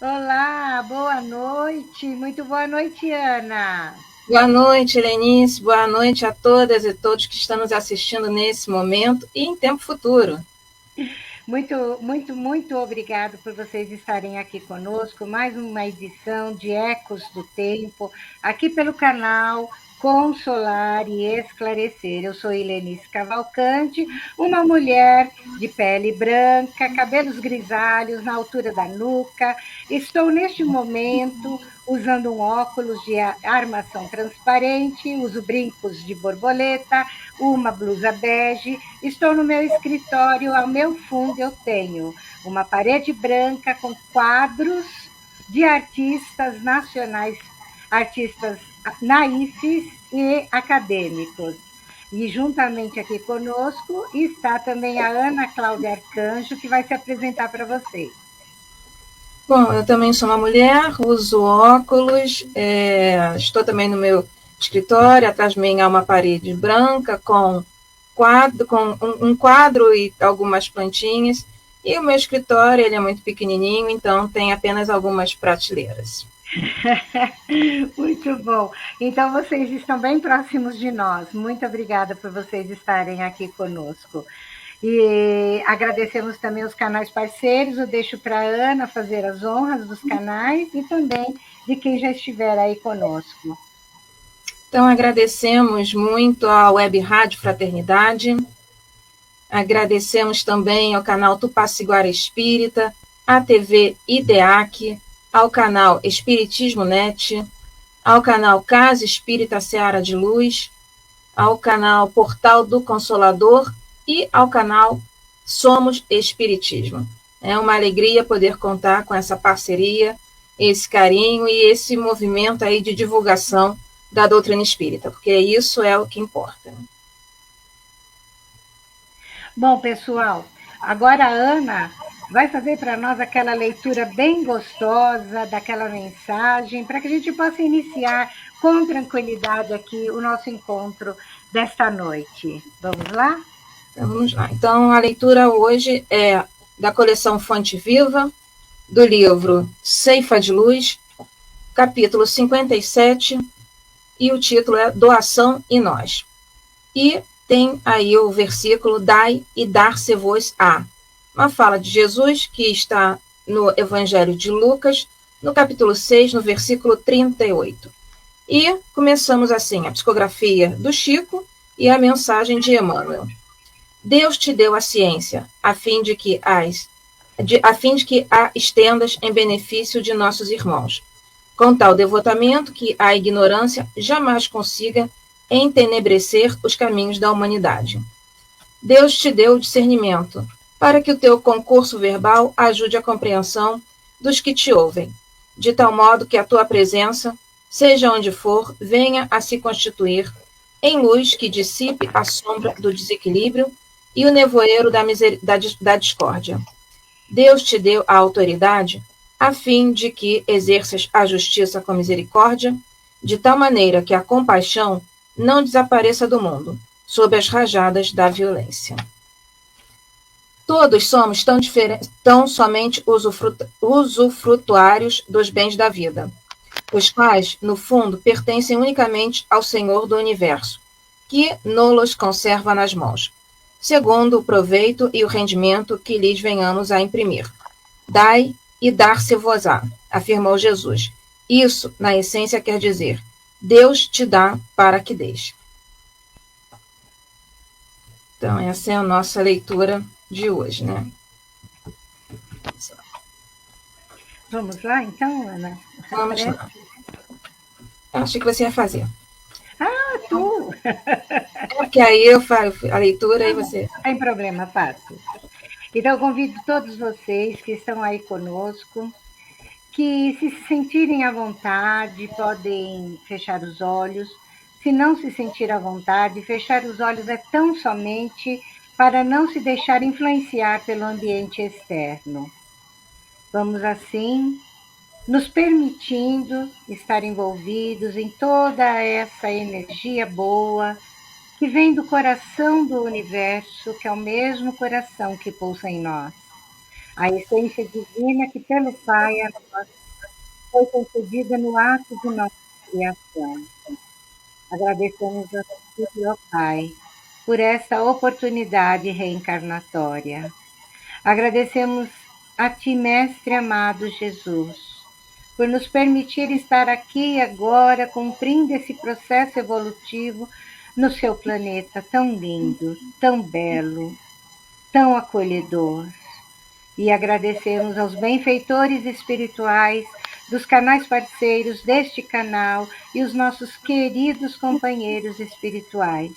Olá, boa noite. Muito boa noite, Ana. Boa noite, Lenice. Boa noite a todas e todos que estão nos assistindo nesse momento e em tempo futuro. Muito obrigado por vocês estarem aqui conosco. Mais uma edição de Ecos do Tempo, aqui pelo canal Consolar e Esclarecer. Eu sou Helenice Cavalcante, uma mulher de pele branca, cabelos grisalhos na altura da nuca. Estou neste momento usando um óculos de armação transparente, uso brincos de borboleta, uma blusa bege. Estou no meu escritório, ao meu fundo eu tenho uma parede branca com quadros de artistas nacionais, artistas naifes e acadêmicos. E juntamente aqui conosco está também a Ana Cláudia Arcanjo, que vai se apresentar para vocês. Bom, eu também sou uma mulher, uso óculos, estou também no meu escritório, atrás de mim há uma parede branca com um quadro e algumas plantinhas, e o meu escritório ele é muito pequenininho, então tem apenas algumas prateleiras. Muito bom. Então, vocês estão bem próximos de nós. Muito obrigada por vocês estarem aqui conosco. E agradecemos também os canais parceiros. Eu deixo para a Ana fazer as honras dos canais e também de quem já estiver aí conosco. Então, agradecemos muito à Web Rádio Fraternidade, agradecemos também ao canal Tupaciguara Espírita, à TV IDEAC, ao canal Espiritismo Net, ao canal Casa Espírita Seara de Luz, ao canal Portal do Consolador e ao canal Somos Espiritismo. É uma alegria poder contar com essa parceria, esse carinho e esse movimento aí de divulgação da doutrina espírita, porque isso é o que importa. Bom, pessoal, agora a Ana vai fazer para nós aquela leitura bem gostosa daquela mensagem, para que a gente possa iniciar com tranquilidade aqui o nosso encontro desta noite. Vamos lá? Então, vamos lá. Então, a leitura hoje é da coleção Fonte Viva, do livro Ceifa de Luz, capítulo 57, e o título é Doação e Nós. E tem aí o versículo Dai e dar-se-vos-á. Uma fala de Jesus que está no Evangelho de Lucas, no capítulo 6, no versículo 38. E começamos assim, a psicografia do Chico e a mensagem de Emmanuel. Deus te deu a ciência, a fim de que a estendas em benefício de nossos irmãos, com tal devotamento que a ignorância jamais consiga entenebrecer os caminhos da humanidade. Deus te deu o discernimento, para que o teu concurso verbal ajude a compreensão dos que te ouvem, de tal modo que a tua presença, seja onde for, venha a se constituir em luz que dissipe a sombra do desequilíbrio e o nevoeiro da discórdia. Deus te deu a autoridade a fim de que exerças a justiça com misericórdia, de tal maneira que a compaixão não desapareça do mundo, sob as rajadas da violência. Todos somos tão somente usufrutuários dos bens da vida, os quais, no fundo, pertencem unicamente ao Senhor do Universo, que nos conserva nas mãos, segundo o proveito e o rendimento que lhes venhamos a imprimir. Dai e dar-se-vos-á, afirmou Jesus. Isso, na essência, quer dizer, Deus te dá para que deixe. Então, essa é a nossa leitura de hoje, né? Vamos lá, então, Ana? Vamos lá. Eu achei que você ia fazer. Ah, tu! É porque aí eu faço a leitura e você... Não tem problema, faço. Então, eu convido todos vocês que estão aí conosco, que se sentirem à vontade, podem fechar os olhos. Se não se sentir à vontade, fechar os olhos é tão somente para não se deixar influenciar pelo ambiente externo. Vamos assim nos permitindo estar envolvidos em toda essa energia boa que vem do coração do universo, que é o mesmo coração que pulsa em nós. A essência divina que pelo Pai a nós foi concedida no ato de nossa criação. Agradecemos a Ti, ó Pai, por esta oportunidade reencarnatória. Agradecemos a Ti, Mestre amado Jesus, por nos permitir estar aqui agora, cumprindo esse processo evolutivo no seu planeta tão lindo, tão belo, tão acolhedor. E agradecemos aos benfeitores espirituais dos canais parceiros deste canal e os nossos queridos companheiros espirituais,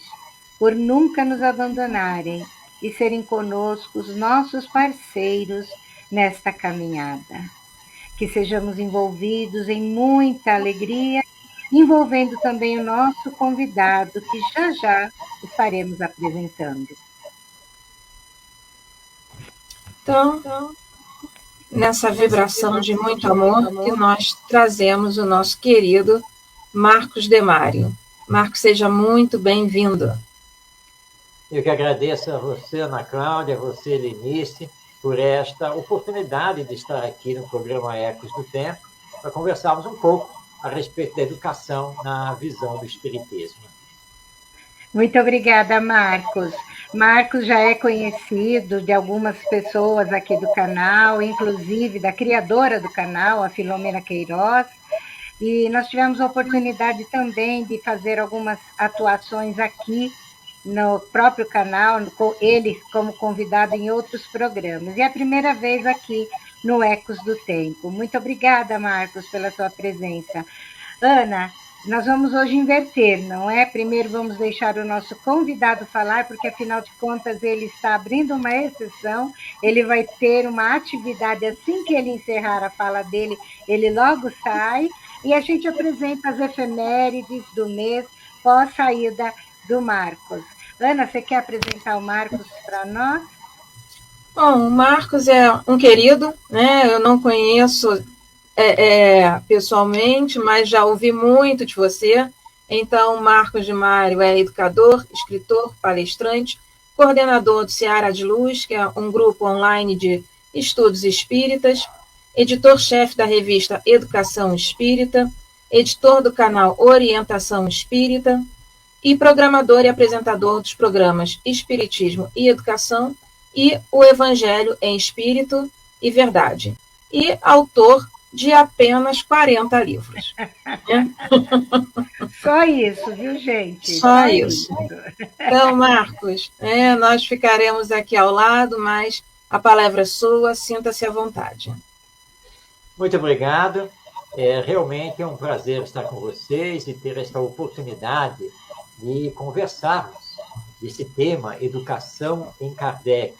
por nunca nos abandonarem e serem conosco os nossos parceiros nesta caminhada. Que sejamos envolvidos em muita alegria, envolvendo também o nosso convidado, que já estaremos apresentando. Então, nessa vibração de muito amor, que nós trazemos o nosso querido Marcos Demário. Marcos, seja muito bem-vindo. Eu que agradeço a você, Ana Cláudia, a você, Lenice, por esta oportunidade de estar aqui no programa Ecos do Tempo, para conversarmos um pouco a respeito da educação na visão do Espiritismo. Muito obrigada, Marcos. Marcos já é conhecido de algumas pessoas aqui do canal, inclusive da criadora do canal, a Filomena Queiroz, e nós tivemos a oportunidade também de fazer algumas atuações aqui no próprio canal, com ele como convidado em outros programas. E é a primeira vez aqui no Ecos do Tempo. Muito obrigada, Marcos, pela sua presença. Ana, nós vamos hoje inverter, não é? Primeiro vamos deixar o nosso convidado falar, porque afinal de contas ele está abrindo uma exceção, ele vai ter uma atividade assim que ele encerrar a fala dele, ele logo sai, e a gente apresenta as efemérides do mês pós-saída do Marcos. Ana, você quer apresentar o Marcos para nós? Bom, o Marcos é um querido, né? Eu não conheço pessoalmente, mas já ouvi muito de você. Então, Marcos Demário é educador, escritor, palestrante, coordenador do Seara de Luz, que é um grupo online de estudos espíritas, editor-chefe da revista Educação Espírita, editor do canal Orientação Espírita e programador e apresentador dos programas Espiritismo e Educação e o Evangelho em Espírito e Verdade. E autor de apenas 40 livros. Só isso, viu, gente? Só isso. Então, Marcos, nós ficaremos aqui ao lado, mas a palavra é sua, sinta-se à vontade. Muito obrigado. Realmente é um prazer estar com vocês e ter esta oportunidade de conversarmos desse tema, educação em Kardec.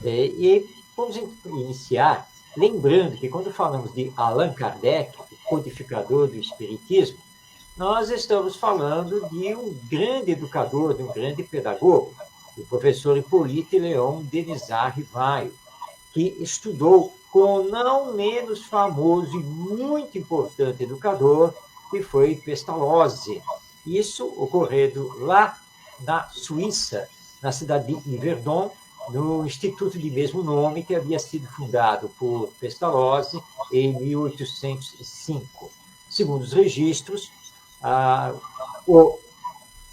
E vamos iniciar lembrando que quando falamos de Allan Kardec, o codificador do Espiritismo, nós estamos falando de um grande educador, de um grande pedagogo, o professor Hippolyte Léon Denisard Rivaio, que estudou com o não menos famoso e muito importante educador, que foi Pestalozzi. Isso ocorrendo lá na Suíça, na cidade de Yverdon, no instituto de mesmo nome, que havia sido fundado por Pestalozzi em 1805. Segundo os registros,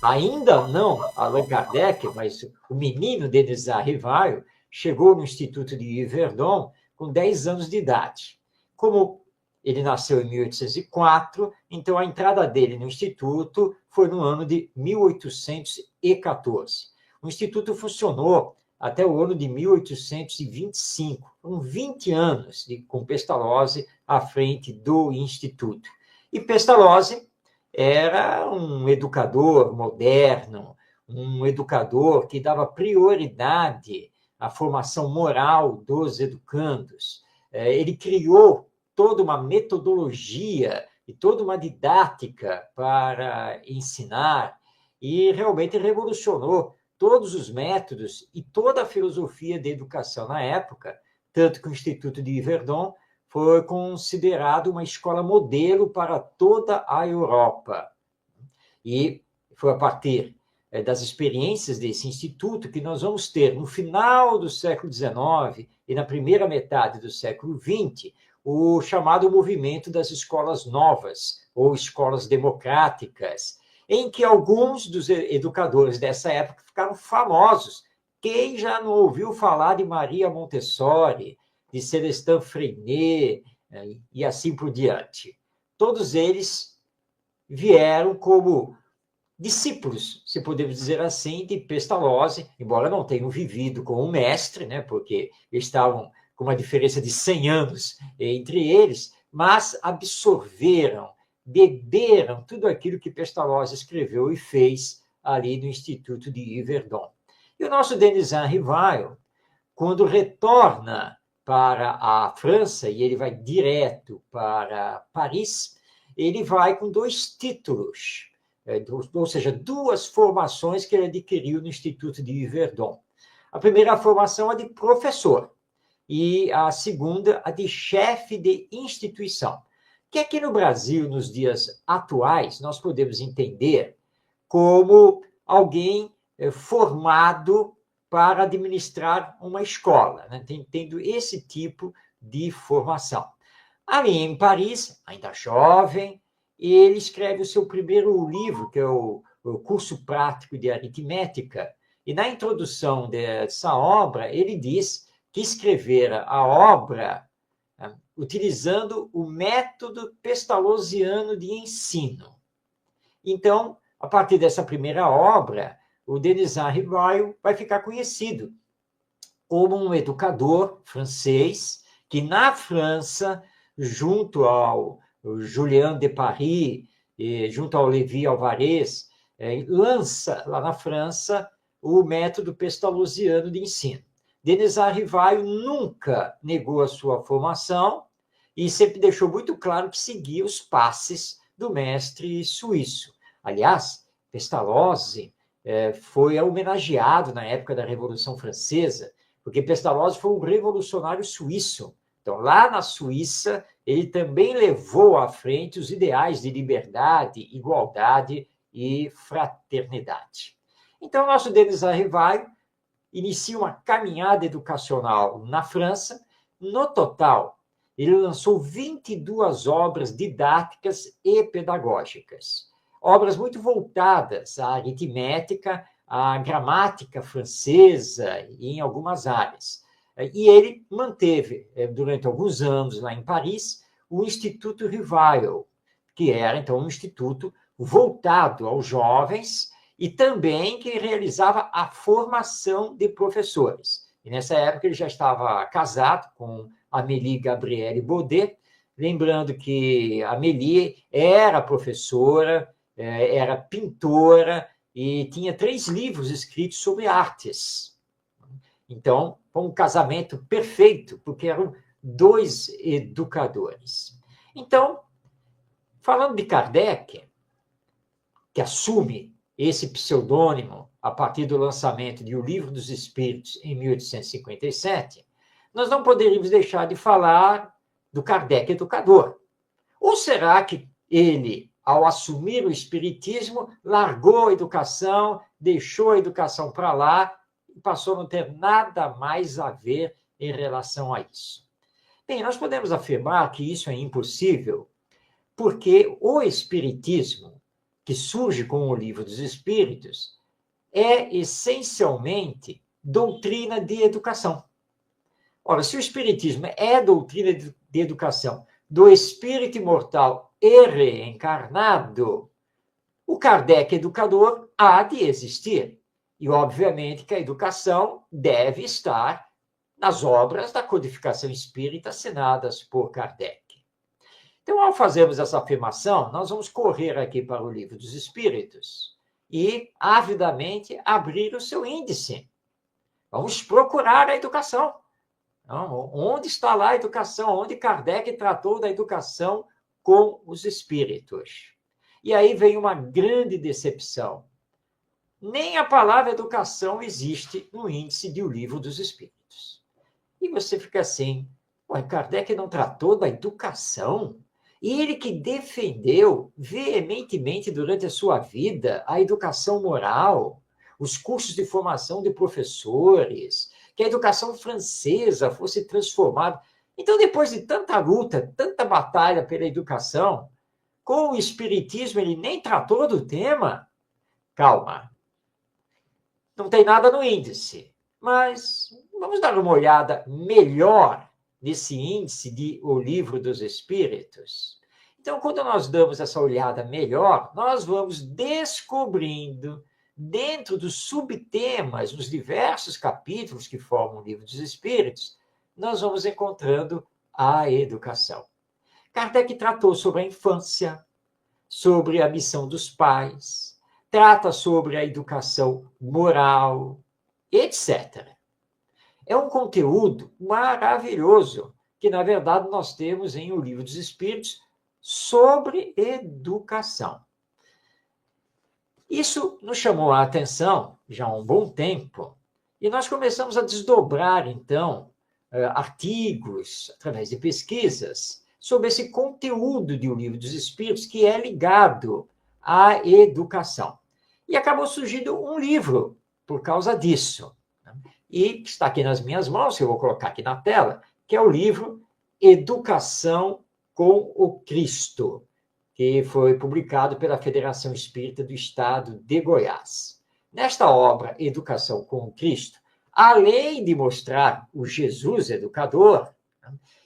ainda não Allan Kardec, mas o menino Denisard Rivaio chegou no instituto de Yverdon com 10 anos de idade. Como ele nasceu em 1804, então a entrada dele no instituto foi no ano de 1814. O instituto funcionou até o ano de 1825, com 20 anos com Pestalozzi à frente do Instituto. E Pestalozzi era um educador moderno, um educador que dava prioridade a formação moral dos educandos. Ele criou toda uma metodologia e toda uma didática para ensinar e realmente revolucionou todos os métodos e toda a filosofia de educação na época, tanto que o Instituto de Yverdon foi considerado uma escola modelo para toda a Europa. E foi a partir das experiências desse instituto que nós vamos ter, no final do século XIX e na primeira metade do século XX, o chamado movimento das escolas novas, ou escolas democráticas, em que alguns dos educadores dessa época ficaram famosos. Quem já não ouviu falar de Maria Montessori, de Celestin Freinet, e assim por diante? Todos eles vieram como discípulos, se podemos dizer assim, de Pestalozzi, embora não tenham vivido com o mestre, né, porque estavam com uma diferença de 100 anos entre eles, mas absorveram, beberam tudo aquilo que Pestalozzi escreveu e fez ali no Instituto de Yverdon. E o nosso Denis-Henri Rivail, quando retorna para a França, e ele vai direto para Paris, ele vai com 2 títulos, ou seja, 2 formações que ele adquiriu no Instituto de Yverdon. A primeira formação é de professor, e a segunda, a de chefe de instituição, que aqui no Brasil, nos dias atuais, nós podemos entender como alguém formado para administrar uma escola, né? Tendo esse tipo de formação. Ali em Paris, ainda jovem, ele escreve o seu primeiro livro, que é o Curso Prático de Aritmética, e na introdução dessa obra, ele diz que escrevera a obra utilizando o método pestalozziano de ensino. Então, a partir dessa primeira obra, o Denis-Henri Rivail vai ficar conhecido como um educador francês que, na França, junto ao Julien de Paris, junto ao Lévi Alvarez, lança lá na França o método pestalozziano de ensino. Denis-Henri Rivail nunca negou a sua formação e sempre deixou muito claro que seguia os passes do mestre suíço. Aliás, Pestalozzi foi homenageado na época da Revolução Francesa, porque Pestalozzi foi um revolucionário suíço. Então, lá na Suíça, ele também levou à frente os ideais de liberdade, igualdade e fraternidade. Então, nosso Denis-Henri Rivail inicia uma caminhada educacional na França. No total, ele lançou 22 obras didáticas e pedagógicas. Obras muito voltadas à aritmética, à gramática francesa e em algumas áreas. E ele manteve, durante alguns anos, lá em Paris, o Instituto Rivail, que era, então, um instituto voltado aos jovens e também que realizava a formação de professores. E nessa época ele já estava casado com Amélie Gabrielle Baudet, lembrando que Amélie era professora, era pintora e tinha 3 livros escritos sobre artes. Então, foi um casamento perfeito, porque eram 2 educadores. Então, falando de Kardec, que assume esse pseudônimo a partir do lançamento de O Livro dos Espíritos em 1857, nós não poderíamos deixar de falar do Kardec educador. Ou será que ele, ao assumir o espiritismo, largou a educação, deixou a educação para lá e passou a não ter nada mais a ver em relação a isso? Bem, nós podemos afirmar que isso é impossível, porque o espiritismo, que surge com o Livro dos Espíritos, é essencialmente doutrina de educação. Ora, se o espiritismo é doutrina de educação do espírito imortal e reencarnado, o Kardec educador há de existir. E, obviamente, que a educação deve estar nas obras da codificação espírita assinadas por Kardec. Então, ao fazermos essa afirmação, nós vamos correr aqui para o Livro dos Espíritos e, avidamente, abrir o seu índice. Vamos procurar a educação. Então, onde está lá a educação? Onde Kardec tratou da educação com os espíritos? E aí vem uma grande decepção. Nem a palavra educação existe no índice de O Livro dos Espíritos. E você fica assim, ué, Kardec não tratou da educação? E ele que defendeu veementemente durante a sua vida a educação moral, os cursos de formação de professores, que a educação francesa fosse transformada. Então, depois de tanta luta, tanta batalha pela educação, com o Espiritismo ele nem tratou do tema? Calma. Não tem nada no índice, mas vamos dar uma olhada melhor nesse índice de O Livro dos Espíritos. Então, quando nós damos essa olhada melhor, nós vamos descobrindo, dentro dos subtemas, nos diversos capítulos que formam o Livro dos Espíritos, nós vamos encontrando a educação. Kardec tratou sobre a infância, sobre a missão dos pais, trata sobre a educação moral, etc. É um conteúdo maravilhoso que, na verdade, nós temos em O Livro dos Espíritos sobre educação. Isso nos chamou a atenção já há um bom tempo e nós começamos a desdobrar, então, artigos, através de pesquisas, sobre esse conteúdo de O Livro dos Espíritos que é ligado à educação. E acabou surgindo um livro por causa disso, né? E que está aqui nas minhas mãos, que eu vou colocar aqui na tela, que é o livro Educação com o Cristo, que foi publicado pela Federação Espírita do Estado de Goiás. Nesta obra, Educação com o Cristo, além de mostrar o Jesus educador,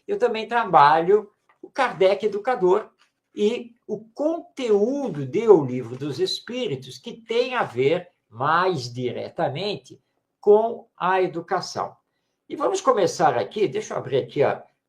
eu também trabalho o Kardec educador e o conteúdo de O Livro dos Espíritos, que tem a ver mais diretamente com a educação. E vamos começar aqui, deixa eu abrir aqui,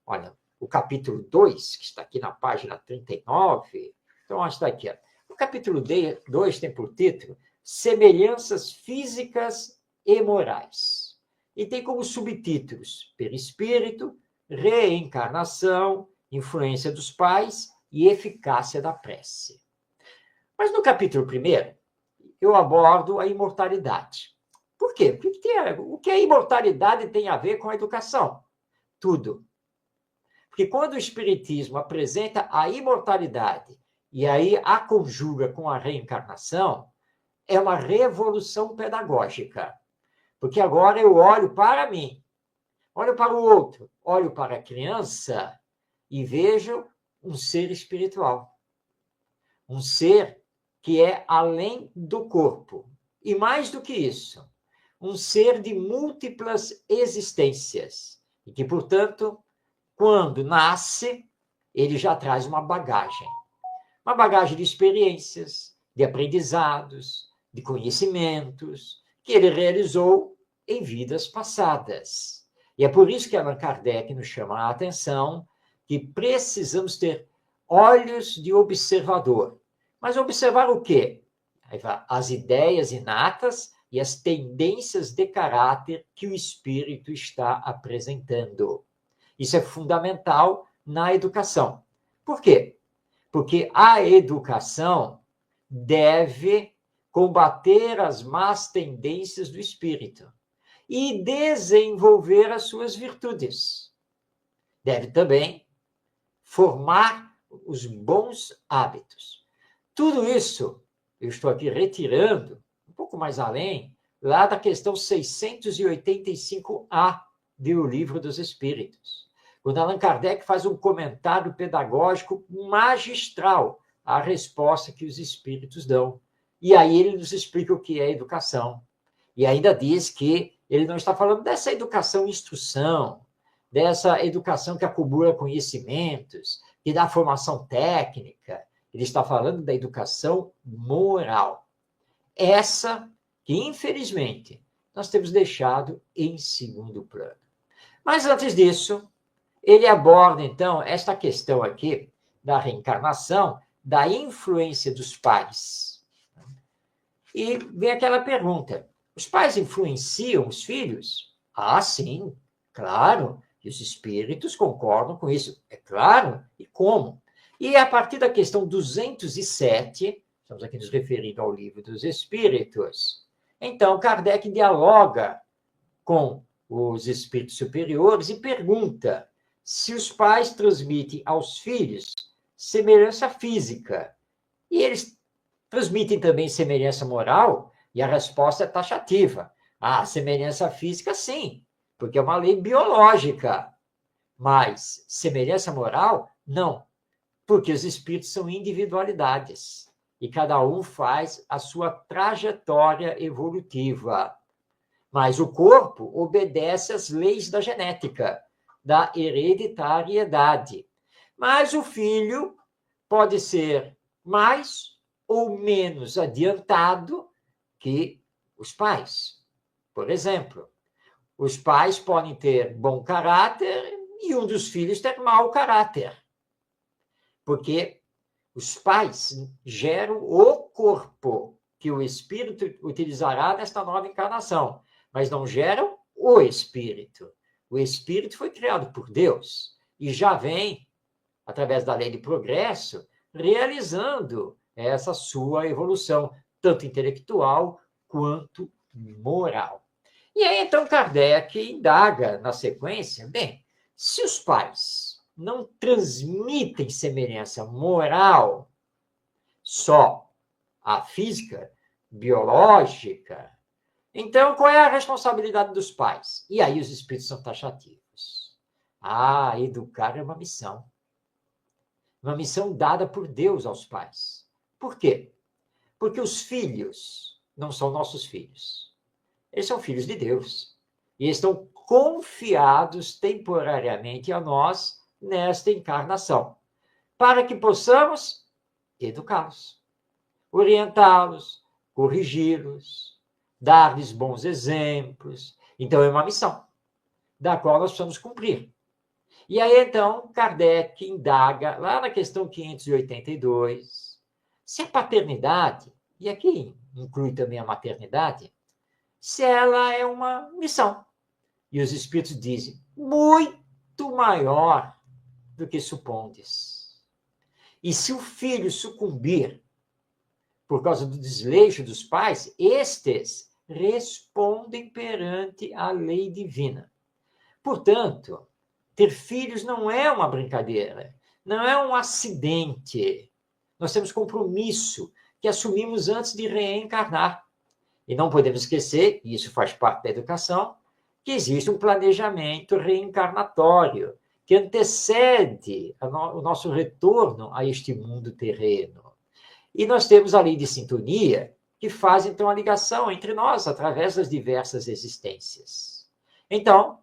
olha, o capítulo 2, que está aqui na página 39. Então, está aqui. O capítulo 2 tem por título Semelhanças Físicas e Morais. E tem como subtítulos Perispírito, Reencarnação, Influência dos Pais e Eficácia da Prece. Mas no capítulo 1, eu abordo a imortalidade. Por quê? O que a imortalidade tem a ver com a educação? Tudo. Porque quando o Espiritismo apresenta a imortalidade e aí a conjuga com a reencarnação, é uma revolução pedagógica. Porque agora eu olho para mim, olho para o outro, olho para a criança e vejo um ser espiritual. Um ser que é além do corpo. E mais do que isso, um ser de múltiplas existências. E que, portanto, quando nasce, ele já traz uma bagagem. Uma bagagem de experiências, de aprendizados, de conhecimentos, que ele realizou em vidas passadas. E é por isso que Allan Kardec nos chama a atenção que precisamos ter olhos de observador. Mas observar o quê? As ideias inatas e as tendências de caráter que o espírito está apresentando. Isso é fundamental na educação. Por quê? Porque a educação deve combater as más tendências do espírito e desenvolver as suas virtudes. Deve também formar os bons hábitos. Tudo isso eu estou aqui retirando, um pouco mais além, lá da questão 685A de O Livro dos Espíritos, quando Allan Kardec faz um comentário pedagógico magistral à resposta que os espíritos dão. E aí ele nos explica o que é educação. E ainda diz que ele não está falando dessa educação instrução, dessa educação que acumula conhecimentos, que dá formação técnica. Ele está falando da educação moral. Essa que, infelizmente, nós temos deixado em segundo plano. Mas, antes disso, ele aborda, então, esta questão aqui da reencarnação, da influência dos pais. E vem aquela pergunta: os pais influenciam os filhos? Ah, sim, claro. E os espíritos concordam com isso. É claro. E como? E a partir da questão 207, estamos aqui nos referindo ao Livro dos Espíritos, então Kardec dialoga com os espíritos superiores e pergunta se os pais transmitem aos filhos semelhança física. E eles transmitem também semelhança moral? E a resposta é taxativa. Ah, semelhança física, sim, porque é uma lei biológica. Mas semelhança moral, não, porque os espíritos são individualidades e cada um faz a sua trajetória evolutiva. Mas o corpo obedece às leis da genética, da hereditariedade. Mas o filho pode ser mais ou menos adiantado que os pais. Por exemplo, os pais podem ter bom caráter e um dos filhos ter mau caráter. Porque os pais geram o corpo que o espírito utilizará nesta nova encarnação, mas não geram o espírito. O espírito foi criado por Deus e já vem, através da lei de progresso, realizando essa sua evolução, tanto intelectual quanto moral. E aí, então, Kardec indaga na sequência, bem, se os pais não transmitem semelhança moral, só a física, biológica, então qual é a responsabilidade dos pais? E aí os espíritos são taxativos. Ah, educar é uma missão. Uma missão dada por Deus aos pais. Por quê? Porque os filhos não são nossos filhos. Eles são filhos de Deus. E estão confiados temporariamente a nós nesta encarnação, para que possamos educá-los, orientá-los, corrigi-los, dar-lhes bons exemplos. Então, é uma missão, da qual nós precisamos cumprir. E aí, então, Kardec indaga, lá na questão 582, se a paternidade, e aqui inclui também a maternidade, se ela é uma missão. E os espíritos dizem, muito maior do que supondes. E se o filho sucumbir por causa do desleixo dos pais, estes respondem perante a lei divina. Portanto, ter filhos não é uma brincadeira, não é um acidente. Nós temos compromisso que assumimos antes de reencarnar. E não podemos esquecer, e isso faz parte da educação, que existe um planejamento reencarnatório que antecede o nosso retorno a este mundo terreno. E nós temos a lei de sintonia, que faz, então, a ligação entre nós através das diversas existências. Então,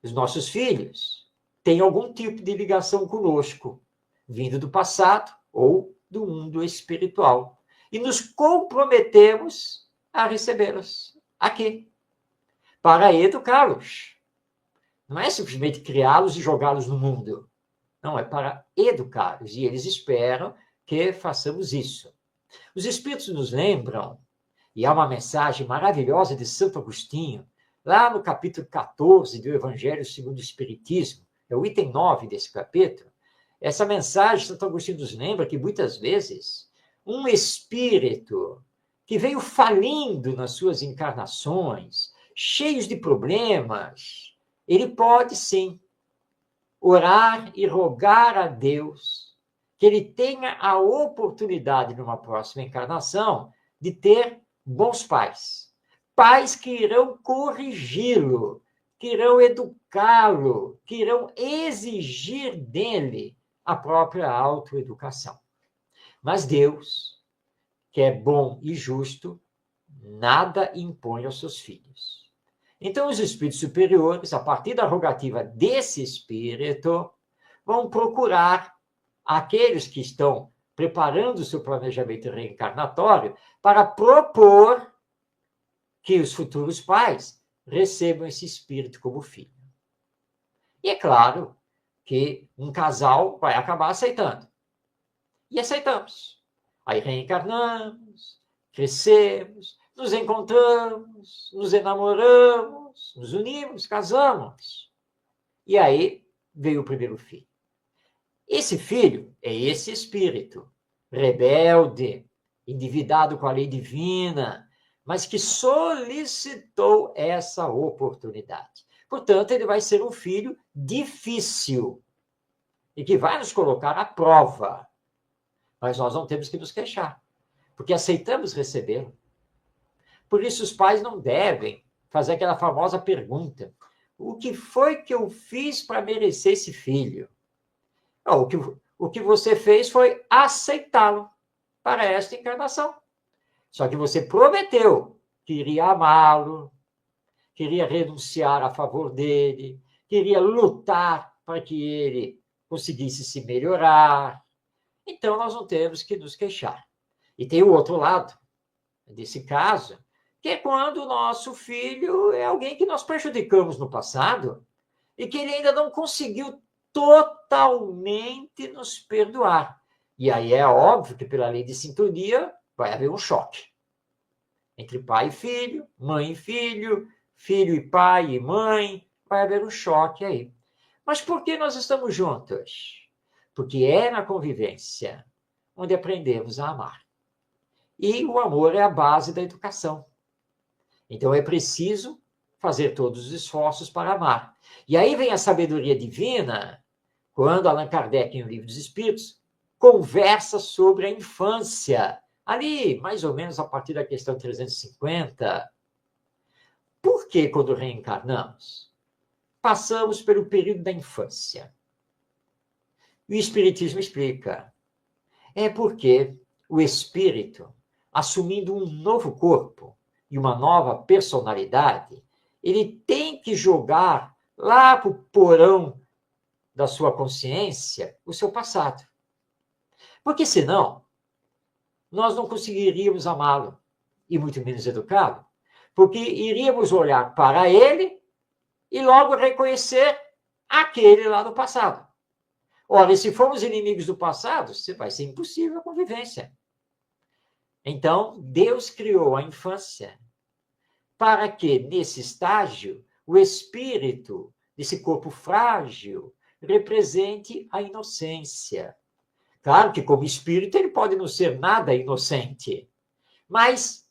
os nossos filhos têm algum tipo de ligação conosco, vindo do passado ou do mundo espiritual. E nos comprometemos a recebê-los aqui, para educá-los. Não é simplesmente criá-los e jogá-los no mundo. Não, é para educá-los. E eles esperam que façamos isso. Os Espíritos nos lembram, e há uma mensagem maravilhosa de Santo Agostinho, lá no capítulo 14 do Evangelho segundo o Espiritismo, é o item 9 desse capítulo. Essa mensagem, Santo Agostinho nos lembra que muitas vezes um espírito que veio falindo nas suas encarnações, cheios de problemas, ele pode sim orar e rogar a Deus que ele tenha a oportunidade, numa próxima encarnação, de ter bons pais. Pais que irão corrigi-lo, que irão educá-lo, que irão exigir dele a própria autoeducação. Mas Deus, que é bom e justo, nada impõe aos seus filhos. Então, os espíritos superiores, a partir da rogativa desse espírito, vão procurar aqueles que estão preparando o seu planejamento reencarnatório para propor que os futuros pais recebam esse espírito como filho. E é claro que um casal vai acabar aceitando. E aceitamos. Aí reencarnamos, crescemos, nos encontramos, nos enamoramos, casamos, nos unimos, casamos. E aí veio o primeiro filho. Esse filho é esse espírito rebelde, endividado com a lei divina, mas que solicitou essa oportunidade. Portanto, ele vai ser um filho difícil e que vai nos colocar à prova. Mas nós não temos que nos queixar, porque aceitamos recebê-lo. Por isso, os pais não devem fazer aquela famosa pergunta: o que foi que eu fiz para merecer esse filho? Não, o que você fez foi aceitá-lo para esta encarnação. Só que você prometeu que iria amá-lo, queria renunciar a favor dele, queria lutar para que ele conseguisse se melhorar. Então, nós não temos que nos queixar. E tem o outro lado desse caso, que é quando o nosso filho é alguém que nós prejudicamos no passado e que ele ainda não conseguiu totalmente nos perdoar. E aí é óbvio que, pela lei de sintonia, vai haver um choque entre pai e filho, mãe e filho, filho e pai e mãe, vai haver um choque aí. Mas por que nós estamos juntos? Porque é na convivência onde aprendemos a amar. E o amor é a base da educação. Então é preciso fazer todos os esforços para amar. E aí vem a sabedoria divina, quando Allan Kardec, em O Livro dos Espíritos, conversa sobre a infância, ali, mais ou menos a partir da questão 350. Por que, quando reencarnamos, passamos pelo período da infância? O Espiritismo explica. É porque o espírito, assumindo um novo corpo e uma nova personalidade, ele tem que jogar lá para o porão da sua consciência o seu passado. Porque senão, nós não conseguiríamos amá-lo, e muito menos educá-lo, porque iríamos olhar para ele e logo reconhecer aquele lá do passado. Ora, se formos inimigos do passado, vai ser impossível a convivência. Então, Deus criou a infância para que, nesse estágio, o espírito desse corpo frágil represente a inocência. Claro que, como espírito, ele pode não ser nada inocente, mas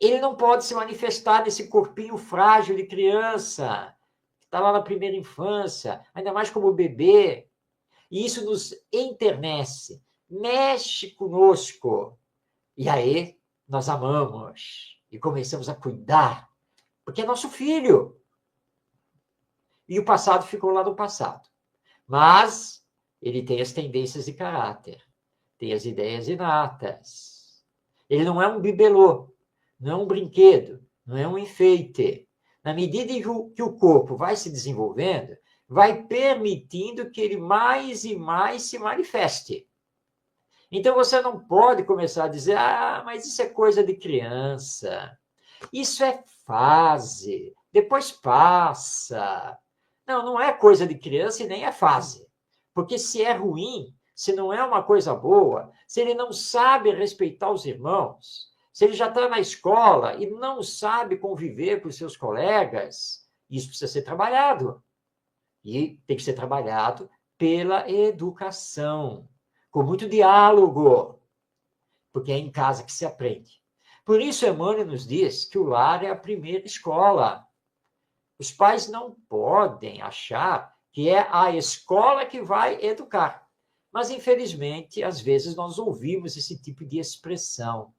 ele não pode se manifestar nesse corpinho frágil de criança, que está lá na primeira infância, ainda mais como bebê. E isso nos enternece, mexe conosco. E aí nós amamos e começamos a cuidar, porque é nosso filho. E o passado ficou lá no passado. Mas ele tem as tendências de caráter, tem as ideias inatas. Ele não é um bibelô, não é um brinquedo, não é um enfeite. Na medida em que o corpo vai se desenvolvendo, vai permitindo que ele mais e mais se manifeste. Então, você não pode começar a dizer, mas isso é coisa de criança, isso é fase, depois passa. Não, não é coisa de criança e nem é fase. Porque se é ruim, se não é uma coisa boa, se ele não sabe respeitar os irmãos, se ele já está na escola e não sabe conviver com os seus colegas, isso precisa ser trabalhado. E tem que ser trabalhado pela educação, com muito diálogo, porque é em casa que se aprende. Por isso, Emmanuel nos diz que o lar é a primeira escola. Os pais não podem achar que é a escola que vai educar. Mas, infelizmente, às vezes nós ouvimos esse tipo de expressão.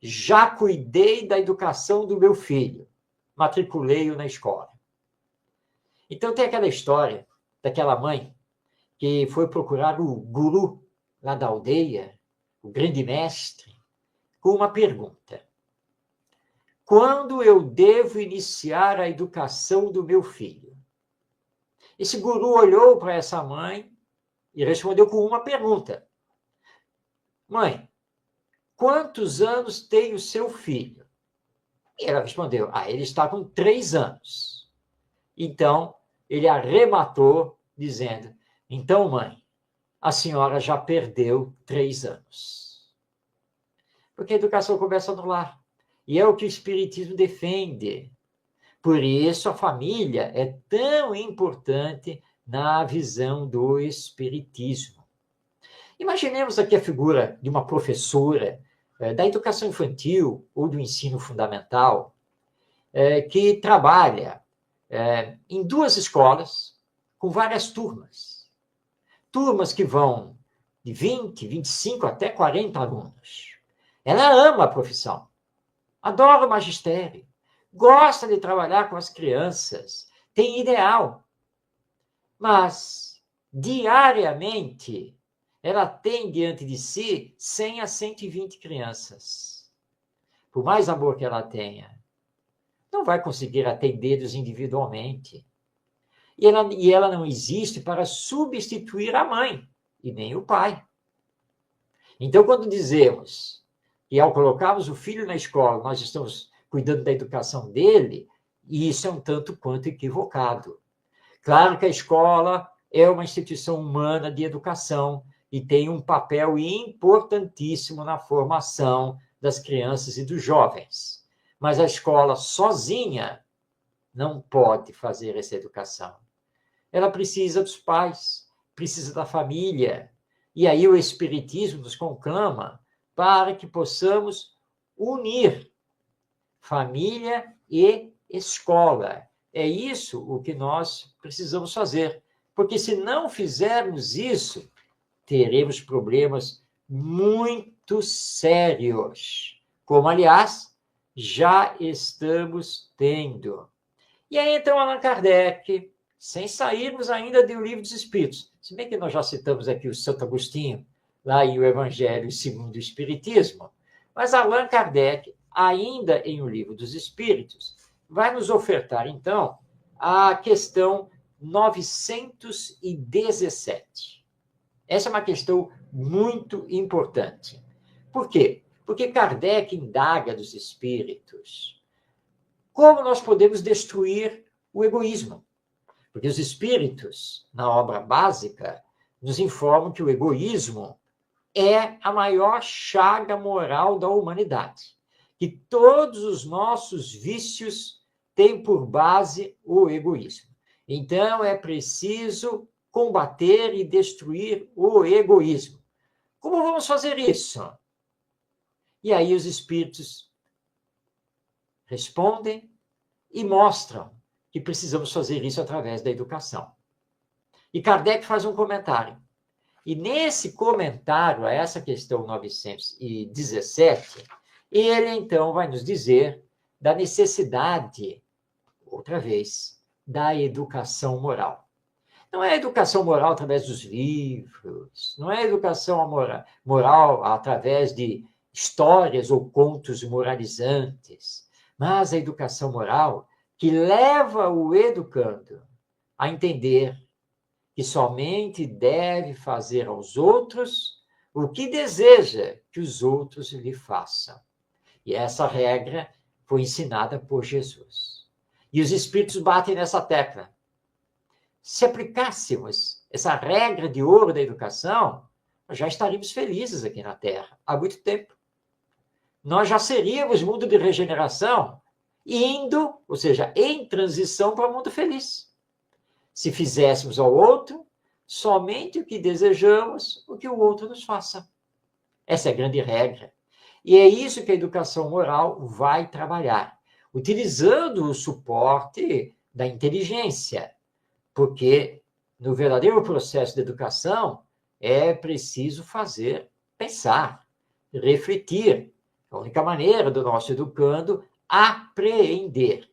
Já cuidei da educação do meu filho, matriculei-o na escola. Então, tem aquela história daquela mãe que foi procurar o guru lá da aldeia, o grande mestre, com uma pergunta. Quando eu devo iniciar a educação do meu filho? Esse guru olhou para essa mãe e respondeu com uma pergunta. Mãe, quantos anos tem o seu filho? E ela respondeu, ele está com 3 anos. Então, ele arrematou, dizendo, então, mãe, a senhora já perdeu 3 anos. Porque a educação começa no lar. E é o que o Espiritismo defende. Por isso, a família é tão importante na visão do Espiritismo. Imaginemos aqui a figura de uma professora da educação infantil ou do ensino fundamental que trabalha em 2 escolas com várias turmas. Turmas que vão de 20, 25 até 40 alunos. Ela ama a profissão, adora o magistério, gosta de trabalhar com as crianças, tem ideal. Mas, diariamente, ela tem diante de si 100 a 120 crianças. Por mais amor que ela tenha, não vai conseguir atendê-los individualmente. E ela não existe para substituir a mãe e nem o pai. Então, quando dizemos que ao colocarmos o filho na escola, nós estamos cuidando da educação dele, isso é um tanto quanto equivocado. Claro que a escola é uma instituição humana de educação e tem um papel importantíssimo na formação das crianças e dos jovens. Mas a escola sozinha não pode fazer essa educação. Ela precisa dos pais, precisa da família. E aí o Espiritismo nos conclama para que possamos unir família e escola. É isso o que nós precisamos fazer. Porque se não fizermos isso, teremos problemas muito sérios. Como, aliás, já estamos tendo. E aí, então, Allan Kardec, sem sairmos ainda do Livro dos Espíritos, se bem que nós já citamos aqui o Santo Agostinho, lá em O Evangelho segundo o Espiritismo, mas Allan Kardec, ainda em O Livro dos Espíritos, vai nos ofertar, então, a questão 917. Essa é uma questão muito importante. Por quê? Porque Kardec indaga dos espíritos como nós podemos destruir o egoísmo. Porque os espíritos, na obra básica, nos informam que o egoísmo é a maior chaga moral da humanidade. Que todos os nossos vícios têm por base o egoísmo. Então, é preciso combater e destruir o egoísmo. Como vamos fazer isso? E aí os espíritos respondem e mostram que precisamos fazer isso através da educação. E Kardec faz um comentário. E nesse comentário a essa questão 917, ele então vai nos dizer da necessidade, outra vez, da educação moral. Não é educação moral através dos livros, não é educação moral através de histórias ou contos moralizantes, mas a educação moral que leva o educando a entender que somente deve fazer aos outros o que deseja que os outros lhe façam. E essa regra foi ensinada por Jesus. E os espíritos batem nessa tecla. Se aplicássemos essa regra de ouro da educação, nós já estaríamos felizes aqui na Terra há muito tempo. Nós já seríamos mundo de regeneração, indo, ou seja, em transição para o mundo feliz. Se fizéssemos ao outro somente o que desejamos, o que o outro nos faça. Essa é a grande regra. E é isso que a educação moral vai trabalhar, utilizando o suporte da inteligência, porque no verdadeiro processo de educação é preciso fazer pensar, refletir. A única maneira do nosso educando apreender.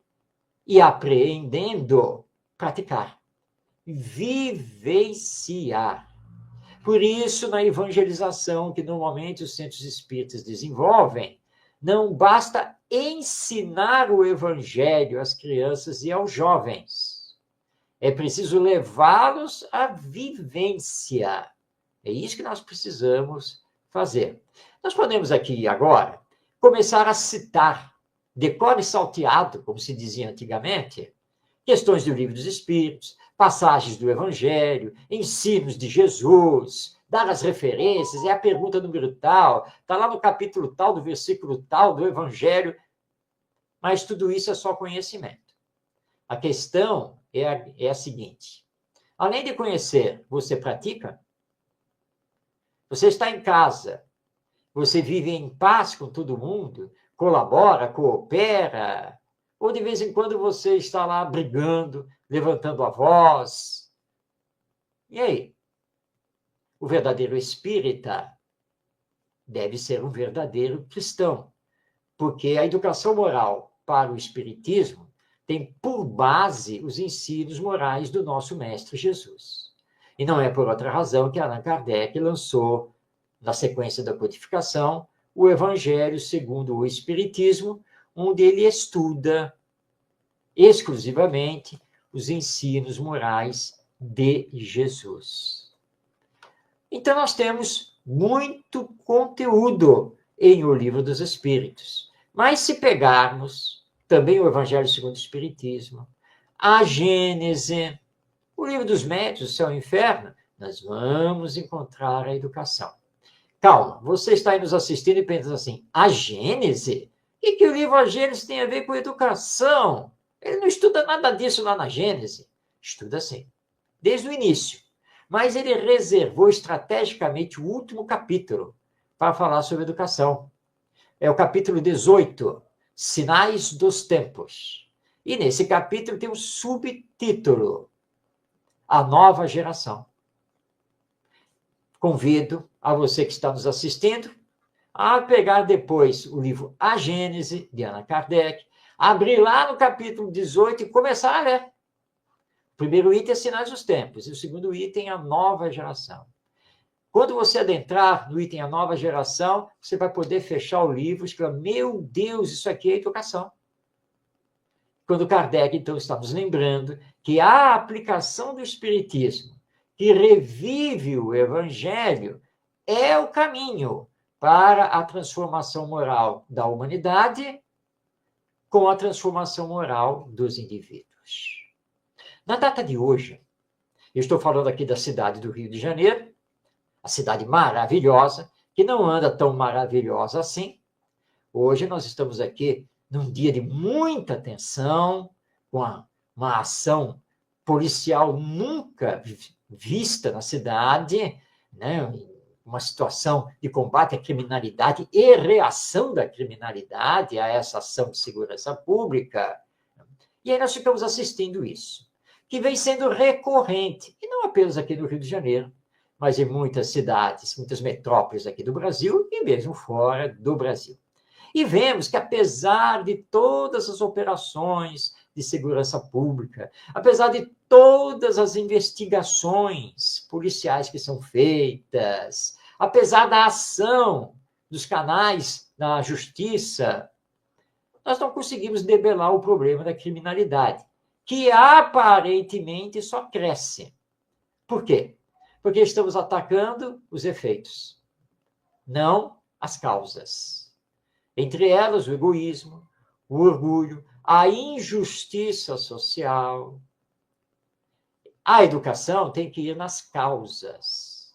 E apreendendo, praticar. Vivenciar. Por isso, na evangelização que normalmente os centros espíritas desenvolvem, não basta ensinar o evangelho às crianças e aos jovens. É preciso levá-los à vivência. É isso que nós precisamos fazer. Nós podemos aqui agora começar a citar, decore salteado, como se dizia antigamente, questões do Livro dos Espíritos, passagens do Evangelho, ensinos de Jesus, dar as referências, é a pergunta número tal, está lá no capítulo tal, do versículo tal do Evangelho, mas tudo isso é só conhecimento. A questão é a seguinte: além de conhecer, você pratica? Você está em casa, você vive em paz com todo mundo, colabora, coopera, ou de vez em quando você está lá brigando, levantando a voz? E aí? O verdadeiro espírita deve ser um verdadeiro cristão, porque a educação moral para o espiritismo tem por base os ensinos morais do nosso mestre Jesus. E não é por outra razão que Allan Kardec lançou, na sequência da codificação, o Evangelho segundo o Espiritismo, onde ele estuda exclusivamente os ensinos morais de Jesus. Então, nós temos muito conteúdo em O Livro dos Espíritos. Mas se pegarmos também o Evangelho segundo o Espiritismo, a Gênese, o Livro dos Médiuns, o Céu e o Inferno, nós vamos encontrar a educação. Calma, você está aí nos assistindo e pensa assim, a Gênese? O que o livro A Gênese tem a ver com educação? Ele não estuda nada disso lá na Gênese. Estuda sim, desde o início. Mas ele reservou estrategicamente o último capítulo para falar sobre educação. É o capítulo 18, Sinais dos Tempos. E nesse capítulo tem um subtítulo, A Nova Geração. Convido a você que está nos assistindo a pegar depois o livro A Gênese, de Allan Kardec, abrir lá no capítulo 18 e começar a ler. O primeiro item é Sinais dos Tempos, e o segundo item é A Nova Geração. Quando você adentrar no item A Nova Geração, você vai poder fechar o livro e escrever, meu Deus, isso aqui é educação. Quando Kardec, então, está nos lembrando que a aplicação do Espiritismo, que revive o Evangelho, é o caminho para a transformação moral da humanidade com a transformação moral dos indivíduos. Na data de hoje, eu estou falando aqui da cidade do Rio de Janeiro, a cidade maravilhosa, que não anda tão maravilhosa assim. Hoje nós estamos aqui num dia de muita tensão, com uma ação policial nunca vista na cidade, né? Uma situação de combate à criminalidade e reação da criminalidade a essa ação de segurança pública. E aí nós ficamos assistindo isso, que vem sendo recorrente, e não apenas aqui no Rio de Janeiro, mas em muitas cidades, muitas metrópoles aqui do Brasil e mesmo fora do Brasil. E vemos que, apesar de todas as operações de segurança pública, apesar de todas as investigações policiais que são feitas, apesar da ação dos canais da justiça, nós não conseguimos debelar o problema da criminalidade, que aparentemente só cresce. Por quê? Porque estamos atacando os efeitos, não as causas. Entre elas, o egoísmo, o orgulho, a injustiça social. A educação tem que ir nas causas.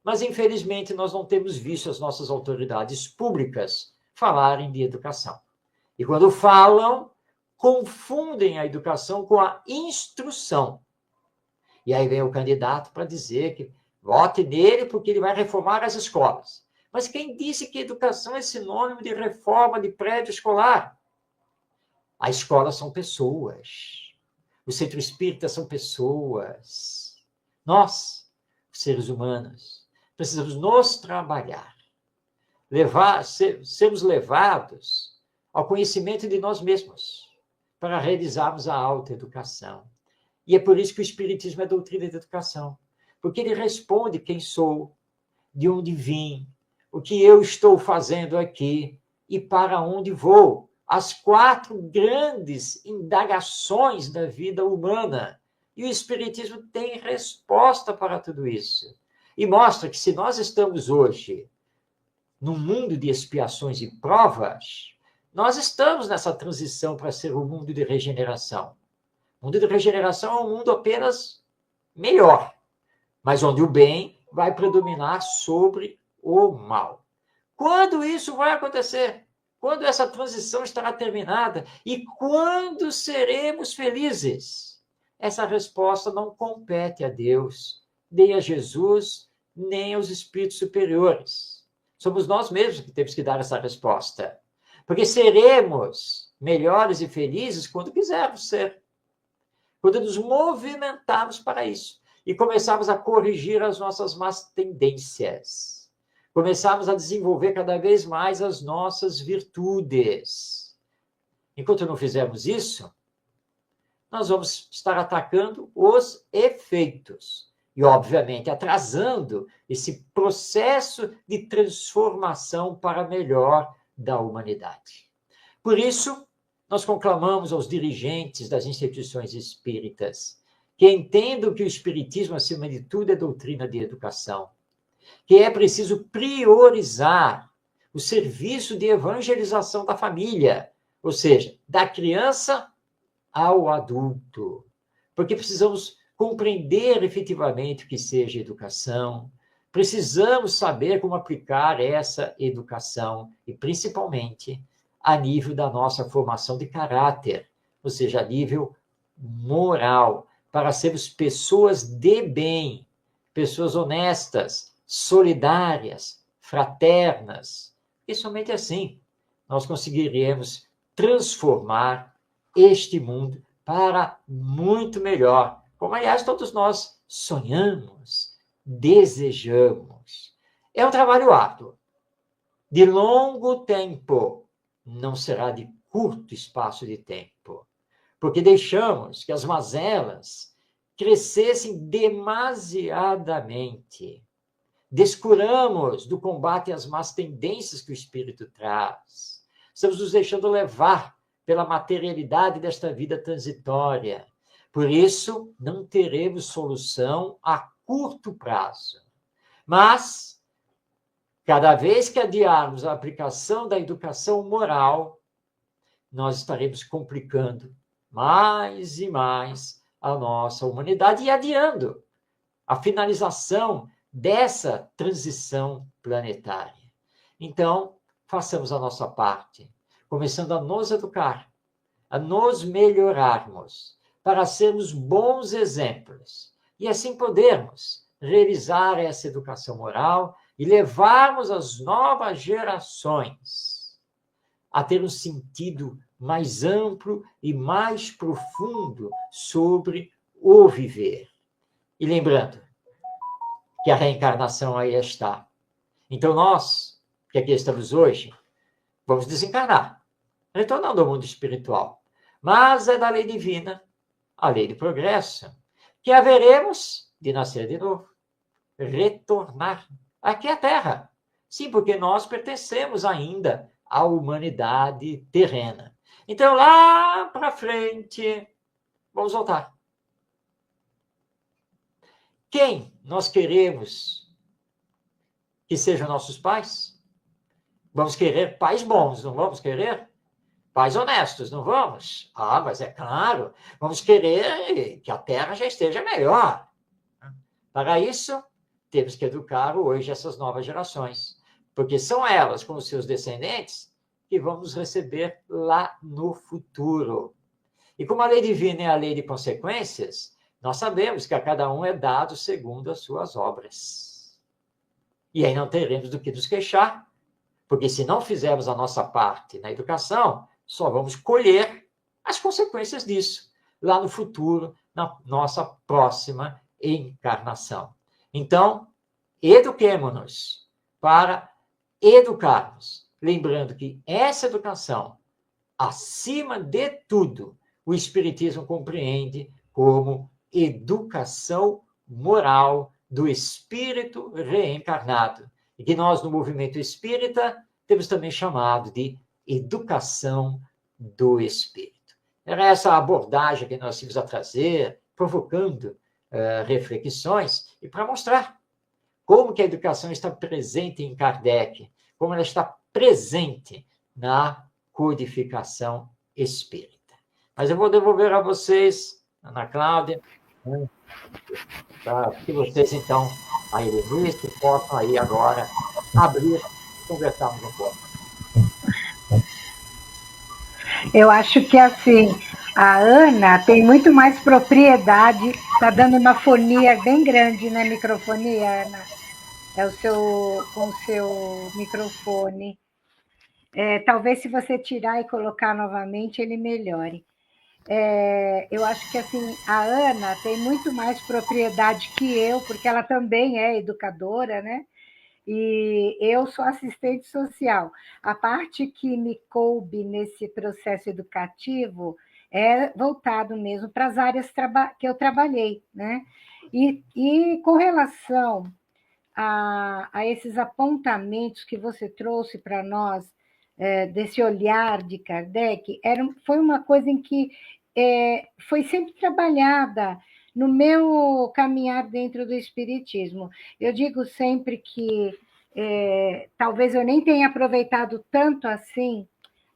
Mas, infelizmente, nós não temos visto as nossas autoridades públicas falarem de educação. E quando falam, confundem a educação com a instrução. E aí vem o candidato para dizer que vote nele porque ele vai reformar as escolas. Mas quem disse que educação é sinônimo de reforma de prédio escolar? A escola são pessoas. O centro espírita são pessoas. Nós, seres humanos, precisamos nos trabalhar. Sermos levados ao conhecimento de nós mesmos para realizarmos a autoeducação. E é por isso que o Espiritismo é doutrina de educação. Porque ele responde quem sou, de onde vim, o que eu estou fazendo aqui e para onde vou. As 4 grandes indagações da vida humana. E o Espiritismo tem resposta para tudo isso. E mostra que se nós estamos hoje num mundo de expiações e provas, nós estamos nessa transição para ser um mundo de regeneração. O mundo de regeneração é um mundo apenas melhor, mas onde o bem vai predominar sobre o mal. Quando isso vai acontecer? Quando essa transição estará terminada? E quando seremos felizes? Essa resposta não compete a Deus, nem a Jesus, nem aos espíritos superiores. Somos nós mesmos que temos que dar essa resposta. Porque seremos melhores e felizes quando quisermos ser. Quando nos movimentarmos para isso. E começarmos a corrigir as nossas más tendências. Começarmos a desenvolver cada vez mais as nossas virtudes. Enquanto não fizermos isso, nós vamos estar atacando os efeitos. E, obviamente, atrasando esse processo de transformação para melhor da humanidade. Por isso, nós conclamamos aos dirigentes das instituições espíritas que entendam que o espiritismo, acima de tudo, é doutrina de educação, que é preciso priorizar o serviço de evangelização da família, ou seja, da criança ao adulto, porque precisamos compreender efetivamente o que seja educação, precisamos saber como aplicar essa educação e, principalmente, a nível da nossa formação de caráter, ou seja, a nível moral, para sermos pessoas de bem, pessoas honestas, solidárias, fraternas. E somente assim nós conseguiremos transformar este mundo para muito melhor, como, aliás, todos nós sonhamos, desejamos. É um trabalho árduo, de longo tempo, não será de curto espaço de tempo, porque deixamos que as mazelas crescessem demasiadamente. Descuramos do combate às más tendências que o espírito traz. Estamos nos deixando levar pela materialidade desta vida transitória. Por isso, não teremos solução a curto prazo. Mas, cada vez que adiarmos a aplicação da educação moral, nós estaremos complicando mais e mais a nossa humanidade e adiando a finalização dessa transição planetária. Então, façamos a nossa parte, começando a nos educar, a nos melhorarmos, para sermos bons exemplos e assim podermos realizar essa educação moral e levarmos as novas gerações a ter um sentido mais amplo e mais profundo sobre o viver. E lembrando que a reencarnação aí está. Então nós, que aqui estamos hoje, vamos desencarnar, retornando ao mundo espiritual. Mas é da lei divina, a lei do progresso, que haveremos de nascer de novo, retornar aqui à Terra. Sim, porque nós pertencemos ainda à humanidade terrena. Então, lá para frente, vamos voltar. Quem nós queremos que sejam nossos pais? Vamos querer pais bons, não vamos querer? Pais honestos, não vamos? Ah, mas é claro, vamos querer que a Terra já esteja melhor. Para isso, temos que educar hoje essas novas gerações, porque são elas, com os seus descendentes, que vão nos receber lá no futuro. E como a lei divina é a lei de consequências, nós sabemos que a cada um é dado segundo as suas obras. E aí não teremos do que nos queixar, porque se não fizermos a nossa parte na educação, só vamos colher as consequências disso lá no futuro, na nossa próxima encarnação. Então, eduquemo-nos para educarmos. Lembrando que essa educação, acima de tudo, o Espiritismo compreende como educação moral do espírito reencarnado. E que nós, no movimento espírita, temos também chamado de educação do espírito. Era essa a abordagem que nós tínhamos a trazer, provocando reflexões, e para mostrar como que a educação está presente em Kardec, como ela está presente na codificação espírita. Mas eu vou devolver a vocês, Ana Cláudia, para que vocês, então, aí, Luiz, possam aí agora abrir e conversarmos um pouco. Eu acho que assim, a Ana tem muito mais propriedade, está dando uma fonia bem grande na microfonia, Ana. É o seu, com o seu microfone. Talvez se você tirar e colocar novamente, ele melhore. Eu acho que assim, a Ana tem muito mais propriedade que eu, porque ela também é educadora, né? E eu sou assistente social. A parte que me coube nesse processo educativo é voltado mesmo para as áreas que eu trabalhei, né? E com relação a esses apontamentos que você trouxe para nós, desse olhar de Kardec, foi uma coisa em que foi sempre trabalhada no meu caminhar dentro do Espiritismo. Eu digo sempre que talvez eu nem tenha aproveitado tanto assim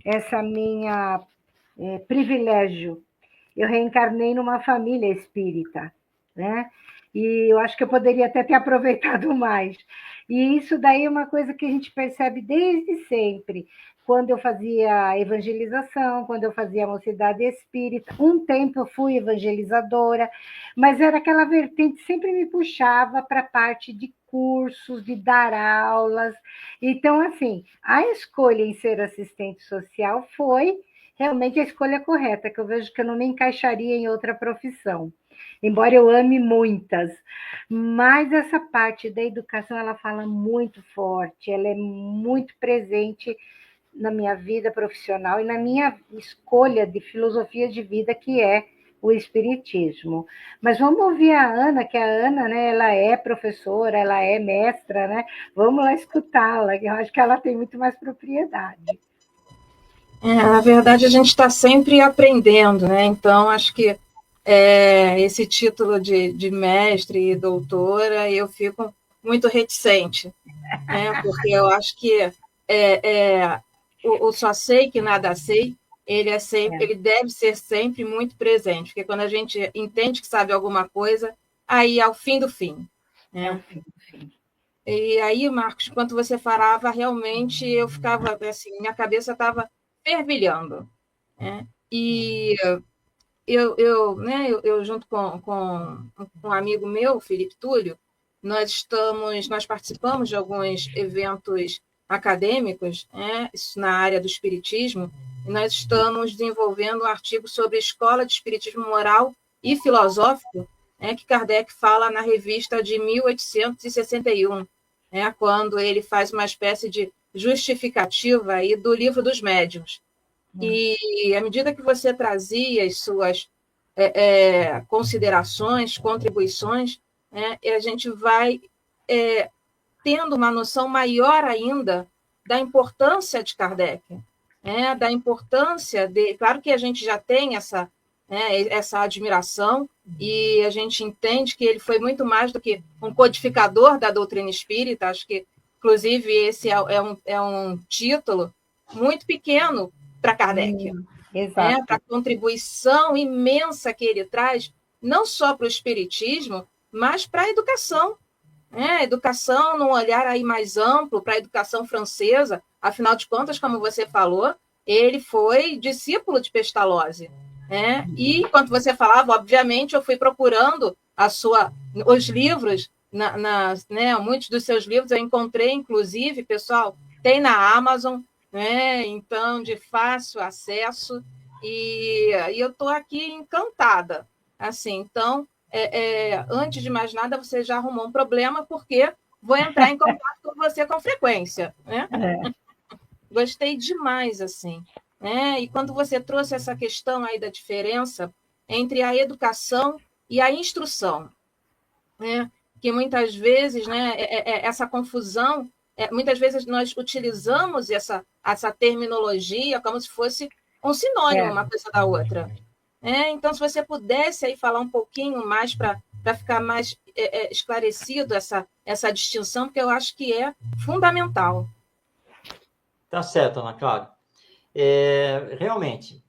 essa minha privilégio. Eu reencarnei numa família espírita, né? E eu acho que eu poderia até ter aproveitado mais. E isso daí é uma coisa que a gente percebe desde sempre. Quando eu fazia evangelização, quando eu fazia mocidade espírita, um tempo eu fui evangelizadora, mas era aquela vertente, sempre me puxava para a parte de cursos, de dar aulas. Então, assim, a escolha em ser assistente social foi realmente a escolha correta, que eu vejo que eu não me encaixaria em outra profissão, embora eu ame muitas. Mas essa parte da educação, ela fala muito forte, ela é muito presente na minha vida profissional e na minha escolha de filosofia de vida, que é o espiritismo. Mas vamos ouvir a Ana, que a Ana, né, ela é professora, ela é mestra, né? Vamos lá escutá-la, que eu acho que ela tem muito mais propriedade. Na verdade, a gente está sempre aprendendo, né? Então, acho que esse título de mestre e doutora, eu fico muito reticente, né? Porque eu acho que o só sei que nada sei, ele deve ser sempre muito presente, porque quando a gente entende que sabe alguma coisa, aí é o fim do fim. Né? É o fim do fim. E aí, Marcos, quando você falava, realmente eu ficava assim, minha cabeça estava fervilhando. Né? E eu junto com um amigo meu, Felipe Túlio, nós participamos de alguns eventos acadêmicos, né, na área do espiritismo, e nós estamos desenvolvendo um artigo sobre a escola de espiritismo moral e filosófico, né, que Kardec fala na revista de 1861, né, quando ele faz uma espécie de justificativa aí do livro dos médiuns. E à medida que você trazia as suas considerações, contribuições, né, a gente vai tendo uma noção maior ainda da importância de Kardec, né, da importância de... Claro que a gente já tem essa admiração e a gente entende que ele foi muito mais do que um codificador da doutrina espírita. Acho que, inclusive, esse é um título muito pequeno para Kardec, né? Para a contribuição imensa que ele traz, não só para o espiritismo, mas para a educação. Né? Educação num olhar aí mais amplo, para a educação francesa. Afinal de contas, como você falou, ele foi discípulo de Pestalozzi. Né? E, enquanto você falava, obviamente, eu fui procurando os livros, né? Muitos dos seus livros eu encontrei, inclusive, pessoal, tem na Amazon, né? Então, de fácil acesso, e eu estou aqui encantada. Assim, então, antes de mais nada, você já arrumou um problema, porque vou entrar em contato com você com frequência. Né? Gostei demais, assim. Né? E quando você trouxe essa questão aí da diferença entre a educação e a instrução, né? Que muitas vezes, né, essa confusão, muitas vezes nós utilizamos essa terminologia como se fosse um sinônimo uma coisa da outra. Então, se você pudesse aí falar um pouquinho mais para ficar mais esclarecido essa distinção, porque eu acho que é fundamental. Tá certo, Ana Cláudia. Realmente,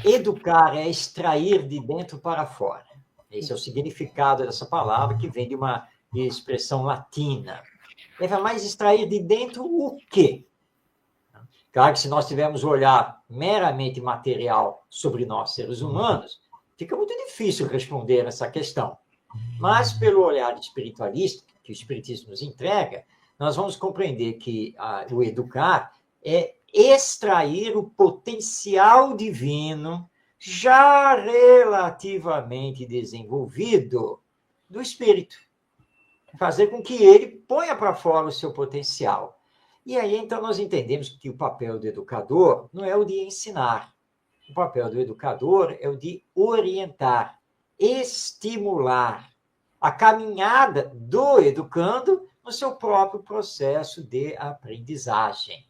educar é extrair de dentro para fora. Esse é o significado dessa palavra, que vem de uma expressão latina. Mas extrair de dentro o quê? Claro que se nós tivermos um olhar meramente material sobre nós, seres humanos, fica muito difícil responder essa questão. Mas, pelo olhar espiritualista, que o Espiritismo nos entrega, nós vamos compreender que o educar é extrair o potencial divino já relativamente desenvolvido do espírito. Fazer com que ele ponha para fora o seu potencial. E aí, então, nós entendemos que o papel do educador não é o de ensinar. O papel do educador é o de orientar, estimular a caminhada do educando no seu próprio processo de aprendizagem.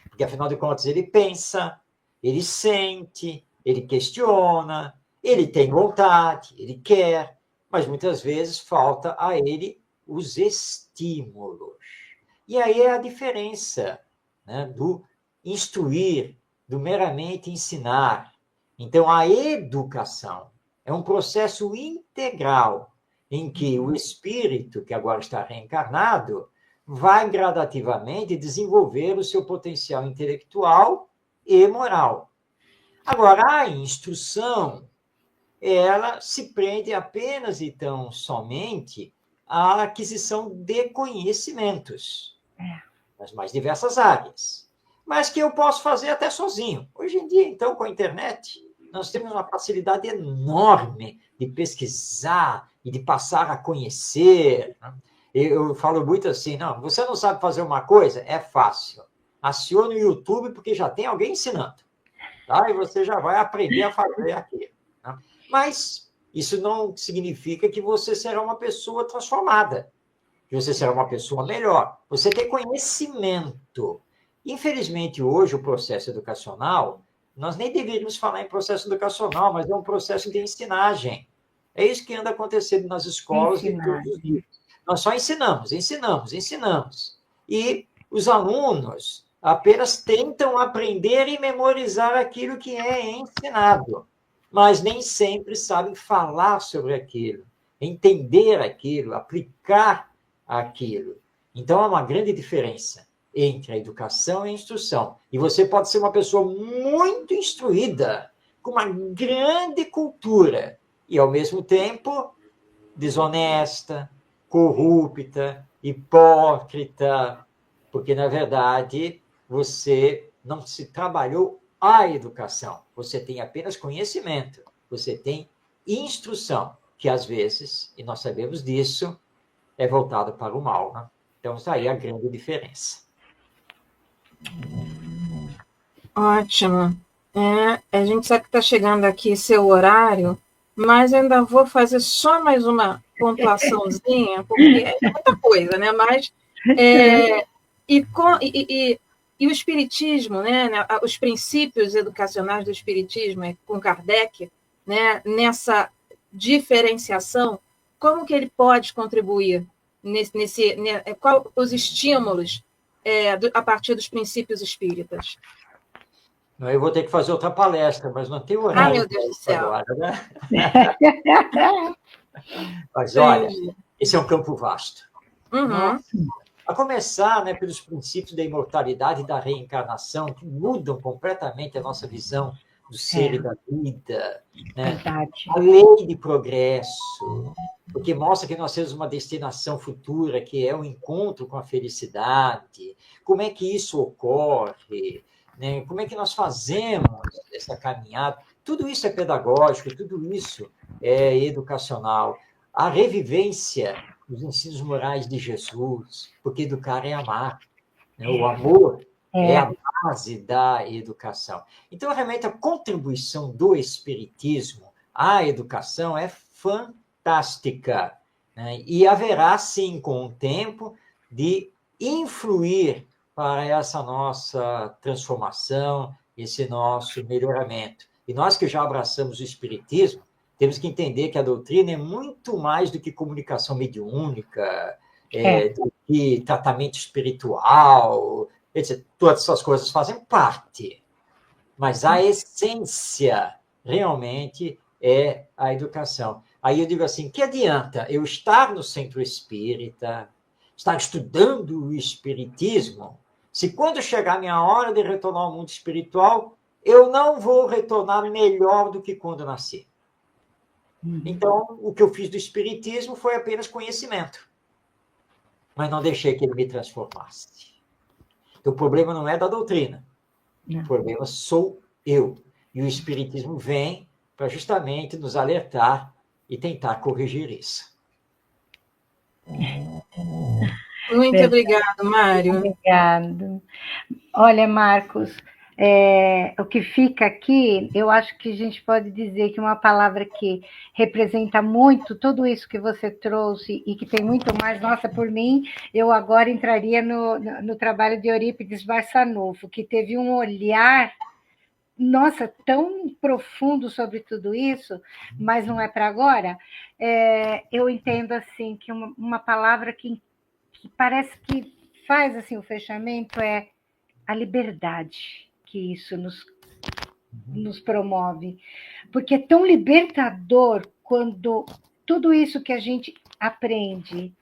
Porque, afinal de contas, ele pensa, ele sente, ele questiona, ele tem vontade, ele quer, mas muitas vezes falta a ele os estímulos. E aí é a diferença, né, do instruir, do meramente ensinar. Então, a educação é um processo integral em que o espírito, que agora está reencarnado, vai gradativamente desenvolver o seu potencial intelectual e moral. Agora, a instrução, ela se prende apenas e tão somente à aquisição de conhecimentos, nas mais diversas áreas, mas que eu posso fazer até sozinho. Hoje em dia, então, com a internet, nós temos uma facilidade enorme de pesquisar e de passar a conhecer. Eu falo muito assim, não, você não sabe fazer uma coisa? É fácil. Acione o YouTube porque já tem alguém ensinando. Tá? E você já vai aprender a fazer aquilo. Tá? Mas isso não significa que você será uma pessoa transformada, que você será uma pessoa melhor. Você tem conhecimento. Infelizmente, hoje, o processo educacional, nós nem deveríamos falar em processo educacional, mas é um processo de ensinagem. É isso que anda acontecendo nas escolas de todos os dias. Nós só ensinamos. E os alunos apenas tentam aprender e memorizar aquilo que é ensinado, mas nem sempre sabem falar sobre aquilo, entender aquilo, aplicar aquilo. Então, há uma grande diferença entre a educação e a instrução. E você pode ser uma pessoa muito instruída, com uma grande cultura, e, ao mesmo tempo, desonesta, corrupta, hipócrita, porque, na verdade, você não se trabalhou a educação. Você tem apenas conhecimento, você tem instrução, que, às vezes, e nós sabemos disso, é voltado para o mal. Né? Então, isso aí é a grande diferença. Ótimo. A gente sabe que está chegando aqui seu horário, mas ainda vou fazer só mais uma pontuaçãozinha, porque é muita coisa, né? Mas e o Espiritismo, né? Os princípios educacionais do Espiritismo, com Kardec, né? Nessa diferenciação, como que ele pode contribuir qual os estímulos a partir dos princípios espíritas? Eu vou ter que fazer outra palestra, mas não tem horário. Ah, meu Deus do céu. Agora, né? Mas, olha, esse é um campo vasto. Uhum. A começar, né, pelos princípios da imortalidade e da reencarnação, que mudam completamente a nossa visão do ser e da vida. Né? A lei de progresso, porque mostra que nós temos uma destinação futura, que é o encontro com a felicidade. Como é que isso ocorre? Né? Como é que nós fazemos essa caminhada? Tudo isso é pedagógico, tudo isso é educacional. A revivência dos ensinos morais de Jesus, porque educar é amar. Né? O amor é a base da educação. Então, realmente, a contribuição do Espiritismo à educação é fantástica. Né? E haverá, sim, com o tempo, de influir para essa nossa transformação, esse nosso melhoramento. E nós que já abraçamos o Espiritismo, temos que entender que a doutrina é muito mais do que comunicação mediúnica, do que tratamento espiritual, etc. Todas essas coisas fazem parte. Mas a essência, realmente, é a educação. Aí eu digo assim, que adianta eu estar no centro espírita, estar estudando o espiritismo, Se quando chegar a minha hora de retornar ao mundo espiritual, eu não vou retornar melhor do que quando nasci. Então, o que eu fiz do espiritismo foi apenas conhecimento, mas não deixei que ele me transformasse. Então, o problema não é da doutrina, o problema sou eu. E o espiritismo vem para justamente nos alertar e tentar corrigir isso. Muito obrigado, Mário. Obrigado. Olha, Marcos, o que fica aqui, eu acho que a gente pode dizer que uma palavra que representa muito tudo isso que você trouxe e que tem muito mais, nossa, por mim, eu agora entraria no trabalho de Eurípides Barçanufo, que teve um olhar, nossa, tão profundo sobre tudo isso, mas não é para agora. Eu entendo assim que uma palavra que parece que faz assim o fechamento é a liberdade que isso nos promove. Porque é tão libertador quando tudo isso que a gente aprende,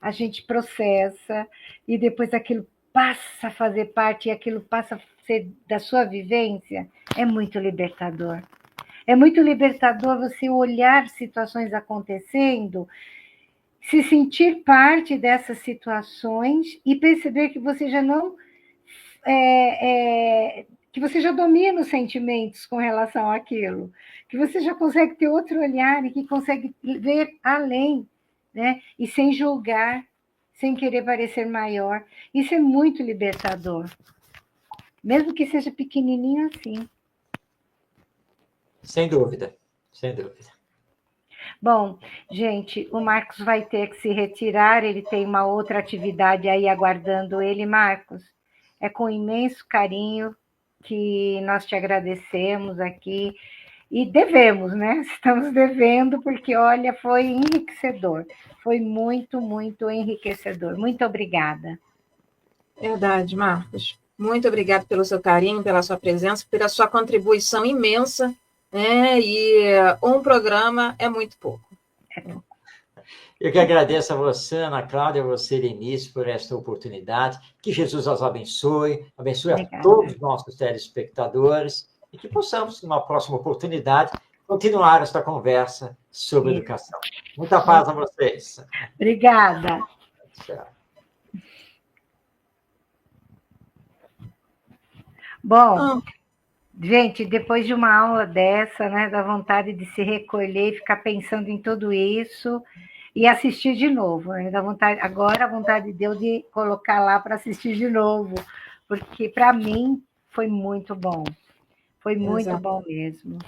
a gente processa, e depois aquilo passa a fazer parte, e aquilo passa a ser da sua vivência, é muito libertador. É muito libertador você olhar situações acontecendo, se sentir parte dessas situações e perceber que você já não que você já domina os sentimentos com relação àquilo, que você já consegue ter outro olhar e que consegue ver além, né? E sem julgar, sem querer parecer maior. Isso é muito libertador, mesmo que seja pequenininho assim. Sem dúvida, sem dúvida. Bom, gente, o Marcos vai ter que se retirar, ele tem uma outra atividade aí aguardando ele. Marcos, é com imenso carinho que nós te agradecemos aqui e devemos, né? Estamos devendo, porque, olha, foi enriquecedor, foi muito, muito enriquecedor. Muito obrigada. Verdade, Marcos. Muito obrigado pelo seu carinho, pela sua presença, pela sua contribuição imensa, né? E um programa é muito pouco. É pouco. Eu que agradeço a você, Ana Cláudia, a você, Lenice, por esta oportunidade. Que Jesus os abençoe, abençoe a todos os nossos telespectadores e que possamos, numa próxima oportunidade, continuar esta conversa sobre educação. Muita paz a vocês. Obrigada. Tchau. Bom, gente, depois de uma aula dessa, né, dá vontade de se recolher e ficar pensando em tudo isso e assistir de novo, né? Dá vontade, agora a vontade deu de colocar lá para assistir de novo, porque para mim foi muito bom. Foi muito bom mesmo.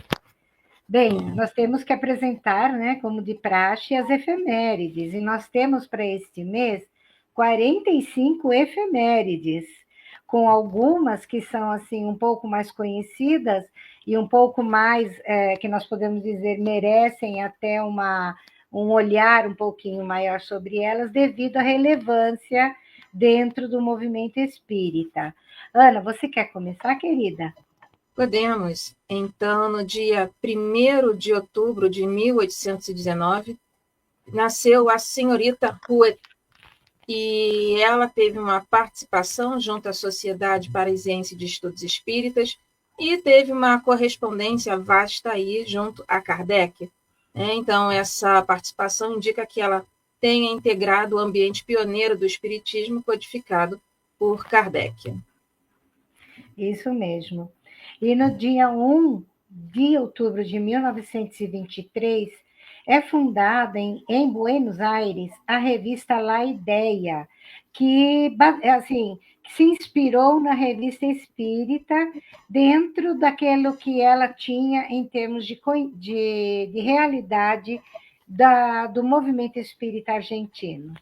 Bem, nós temos que apresentar, né, como de praxe, as efemérides, e nós temos para este mês 45 efemérides, com algumas que são assim um pouco mais conhecidas e um pouco mais, que nós podemos dizer, merecem até um olhar um pouquinho maior sobre elas, devido à relevância dentro do movimento espírita. Ana, você quer começar, querida? Podemos. Então, no dia 1º de outubro de 1819, nasceu a senhorita Huet, e ela teve uma participação junto à Sociedade Parisiense de Estudos Espíritas e teve uma correspondência vasta aí junto a Kardec. Então, essa participação indica que ela tenha integrado o ambiente pioneiro do espiritismo codificado por Kardec. Isso mesmo. E no dia 1 de outubro de 1923, é fundada em Buenos Aires a revista La Ideia, que, assim, se inspirou na revista espírita dentro daquilo que ela tinha em termos de realidade do movimento espírita argentino.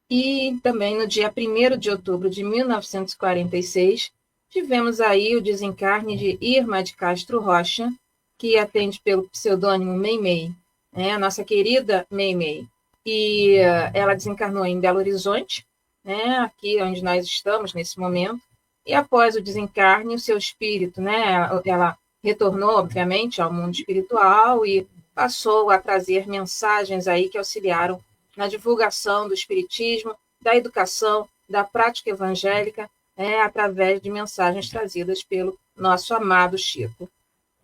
E também no dia 1º de outubro de 1946, tivemos aí o desencarne de Irma de Castro Rocha, que atende pelo pseudônimo Meimei, a nossa querida Meimei. E ela desencarnou em Belo Horizonte, aqui onde nós estamos nesse momento, e após o desencarne, o seu espírito, ela retornou, obviamente, ao mundo espiritual e passou a trazer mensagens aí que auxiliaram na divulgação do espiritismo, da educação da prática evangélica através de mensagens trazidas pelo nosso amado Chico.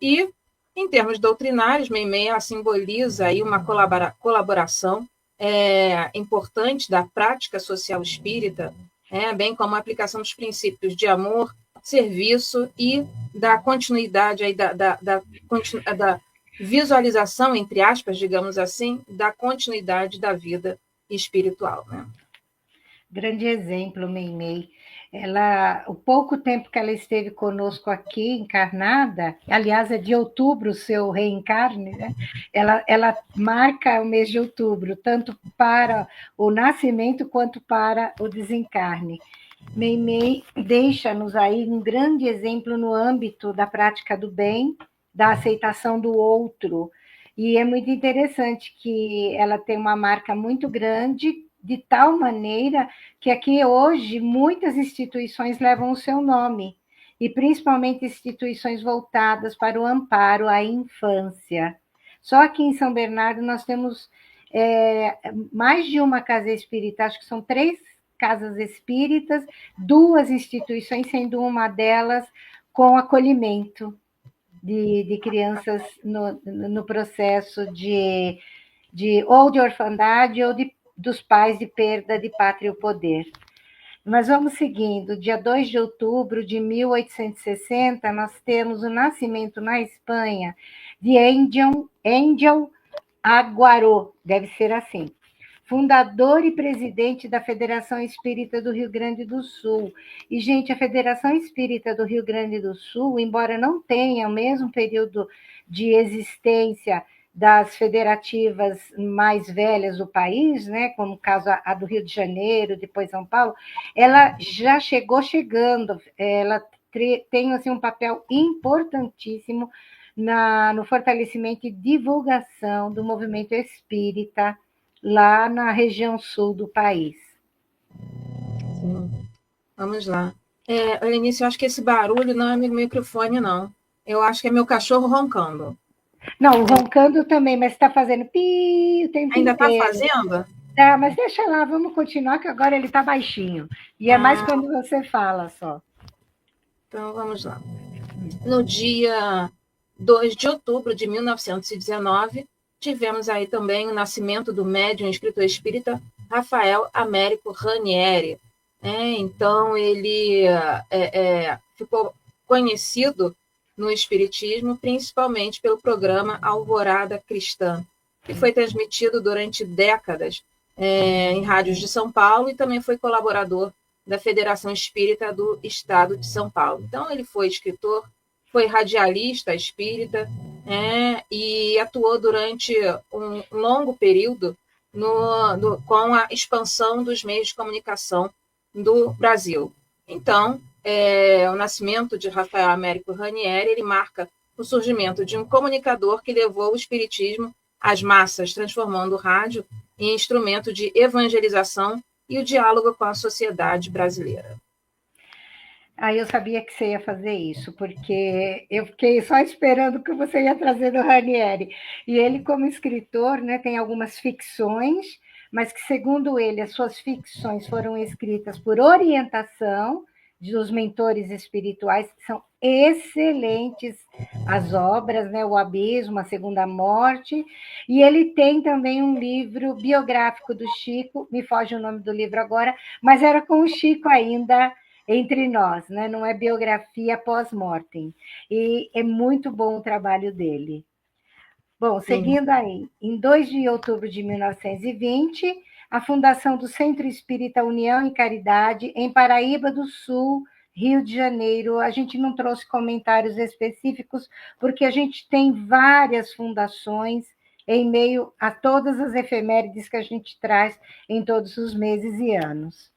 E, em termos doutrinários, Meimei simboliza aí uma colaboração importante da prática social espírita, bem como a aplicação dos princípios de amor, serviço e da continuidade, aí, da visualização, entre aspas, digamos assim, da continuidade da vida espiritual. Né? Grande exemplo, Meimei. O pouco tempo que ela esteve conosco aqui, encarnada, aliás, é de outubro o seu reencarne, né? Ela marca o mês de outubro, tanto para o nascimento quanto para o desencarne. Meimei deixa-nos aí um grande exemplo no âmbito da prática do bem, da aceitação do outro, e é muito interessante que ela tem uma marca muito grande, de tal maneira que aqui hoje muitas instituições levam o seu nome, e principalmente instituições voltadas para o amparo à infância. Só aqui em São Bernardo nós temos mais de uma casa espírita, acho que são 3 casas espíritas, 2 instituições, sendo uma delas com acolhimento de crianças no processo ou de orfandade ou dos pais de perda de pátria e poder. Mas vamos seguindo. Dia 2 de outubro de 1860, nós temos o nascimento na Espanha de Angel Aguaró, deve ser assim, fundador e presidente da Federação Espírita do Rio Grande do Sul. E, gente, a Federação Espírita do Rio Grande do Sul, embora não tenha o mesmo período de existência das federativas mais velhas do país, né, como o caso a do Rio de Janeiro, depois São Paulo, ela já chegando, ela tem assim, um papel importantíssimo no fortalecimento e divulgação do movimento espírita lá na região sul do país. Sim. Vamos lá. Lenice, eu acho que esse barulho não é meu microfone, não. Eu acho que é meu cachorro roncando. Não, roncando também, mas está fazendo pi o tempo Ainda inteiro. Ainda está fazendo? Tá, mas deixa lá, vamos continuar, que agora ele está baixinho. E é mais quando você fala só. Então, vamos lá. No dia 2 de outubro de 1919, tivemos aí também o nascimento do médium e escritor espírita Rafael Américo Ranieri. Então, ele ficou conhecido no espiritismo, principalmente pelo programa Alvorada Cristã, que foi transmitido durante décadas em rádios de São Paulo e também foi colaborador da Federação Espírita do Estado de São Paulo. Então, ele foi escritor, foi radialista espírita e atuou durante um longo período com a expansão dos meios de comunicação do Brasil. Então, o nascimento de Rafael Américo Ranieri, ele marca o surgimento de um comunicador que levou o espiritismo às massas, transformando o rádio em instrumento de evangelização e o diálogo com a sociedade brasileira. Eu sabia que você ia fazer isso, porque eu fiquei só esperando que você ia trazer do Ranieri. E ele, como escritor, né, tem algumas ficções, mas que, segundo ele, as suas ficções foram escritas por orientação dos mentores espirituais, são excelentes as obras, né? O Abismo, A Segunda Morte, e ele tem também um livro biográfico do Chico, me foge o nome do livro agora, mas era com o Chico ainda entre nós, né? Não é biografia pós-mortem, e é muito bom o trabalho dele. Bom, seguindo aí, em 2 de outubro de 1920, a fundação do Centro Espírita União e Caridade, em Paraíba do Sul, Rio de Janeiro. A gente não trouxe comentários específicos, porque a gente tem várias fundações em meio a todas as efemérides que a gente traz em todos os meses e anos.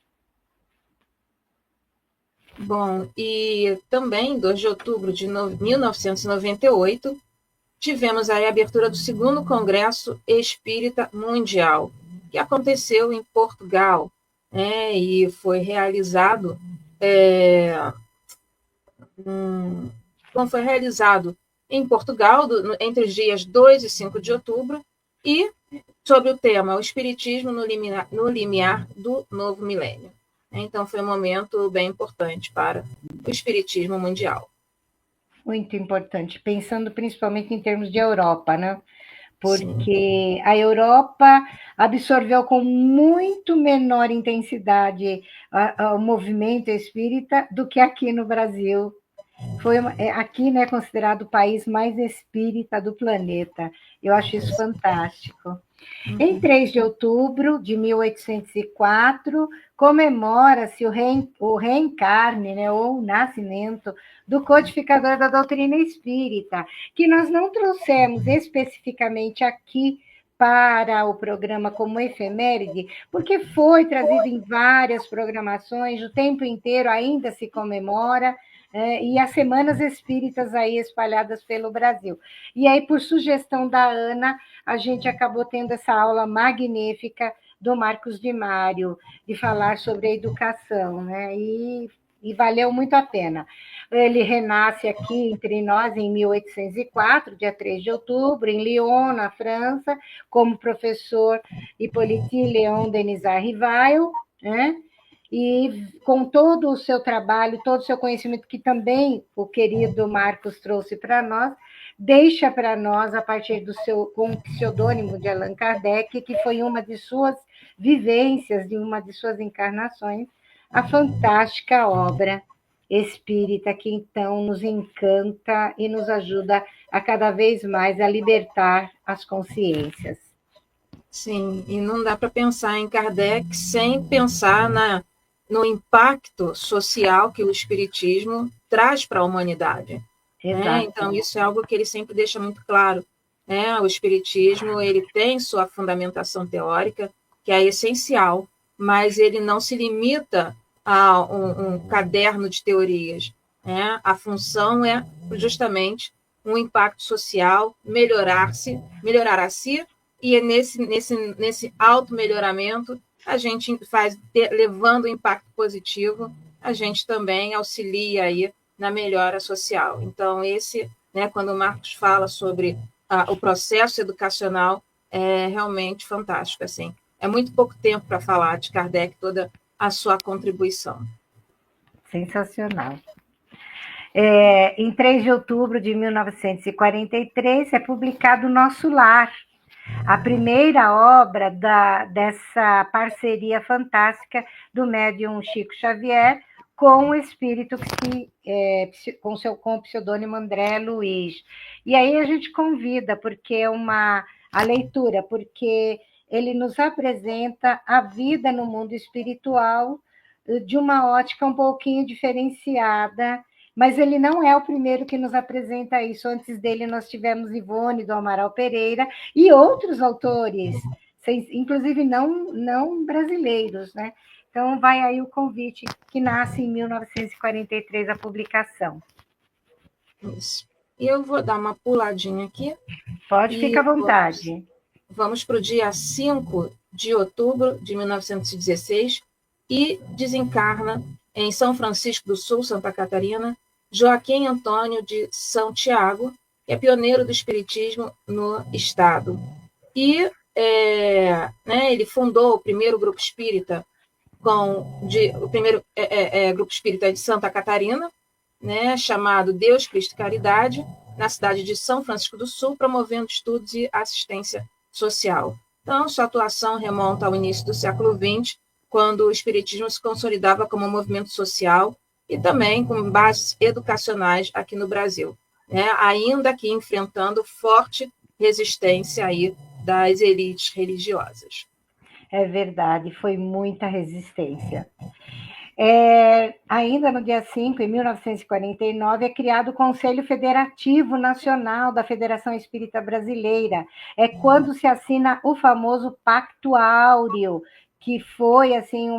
Bom, e também, 2 de outubro de 1998, tivemos aí a abertura do 2º Congresso Espírita Mundial, que aconteceu em Portugal, e foi realizado em Portugal entre os dias 2 e 5 de outubro, e sobre o tema o Espiritismo no limiar do Novo Milênio. Então, foi um momento bem importante para o espiritismo mundial. Muito importante, pensando principalmente em termos de Europa, né? Sim. Porque a Europa absorveu com muito menor intensidade o movimento espírita do que aqui no Brasil. Aqui, né, considerado o país mais espírita do planeta. Eu acho isso fantástico. Em 3 de outubro de 1804, comemora-se o reencarne, né, ou o nascimento do codificador da doutrina espírita, que nós não trouxemos especificamente aqui para o programa como efeméride, porque foi trazido em várias programações, o tempo inteiro ainda se comemora, e as semanas espíritas aí espalhadas pelo Brasil. E aí, por sugestão da Ana, a gente acabou tendo essa aula magnífica do Marcos de Mário, de falar sobre a educação, né? E valeu muito a pena. Ele renasce aqui entre nós em 1804, dia 3 de outubro, em Lyon, na França, como professor Hippolyte Léon Denisard Rivail, né? E com todo o seu trabalho, todo o seu conhecimento, que também o querido Marcos trouxe para nós, deixa para nós, a partir do seu, com o pseudônimo de Allan Kardec, que foi uma de suas vivências, de uma de suas encarnações, a fantástica obra espírita, que então nos encanta e nos ajuda a cada vez mais a libertar as consciências. Sim, e não dá para pensar em Kardec sem pensar no impacto social que o espiritismo traz para a humanidade. Né? Então, isso é algo que ele sempre deixa muito claro. Né? O espiritismo ele tem sua fundamentação teórica, que é essencial, mas ele não se limita a um caderno de teorias. Né? A função é justamente um impacto social, melhorar a si, e é nesse auto-melhoramento a gente faz, levando o impacto positivo, a gente também auxilia aí na melhora social. Então, né, quando o Marcos fala sobre o processo educacional, é realmente fantástico. Assim. É muito pouco tempo para falar de Kardec, toda a sua contribuição. Sensacional. Em 3 de outubro de 1943, é publicado Nosso Lar, a primeira obra dessa parceria fantástica do médium Chico Xavier com o espírito com o pseudônimo André Luiz. E aí a gente convida, porque a leitura, porque ele nos apresenta a vida no mundo espiritual de uma ótica um pouquinho diferenciada, mas ele não é o primeiro que nos apresenta isso. Antes dele, nós tivemos Ivone do Amaral Pereira e outros autores, inclusive não brasileiros, né? Então, vai aí o convite, que nasce em 1943, a publicação. Isso. E eu vou dar uma puladinha aqui. Pode, ficar à vontade. Vamos para o dia 5 de outubro de 1916 e desencarna em São Francisco do Sul, Santa Catarina, Joaquim Antônio de São Tiago, que é pioneiro do espiritismo no estado. E né, ele fundou o primeiro grupo espírita, o primeiro grupo espírita de Santa Catarina, né, chamado Deus, Cristo e Caridade, na cidade de São Francisco do Sul, promovendo estudos e assistência social. Então, sua atuação remonta ao início do século XX, quando o espiritismo se consolidava como um movimento social e também com bases educacionais aqui no Brasil, né, ainda que enfrentando forte resistência aí das elites religiosas. É verdade, foi muita resistência. Ainda no dia 5, em 1949, é criado o Conselho Federativo Nacional da Federação Espírita Brasileira. É quando se assina o famoso Pacto Áureo, que foi assim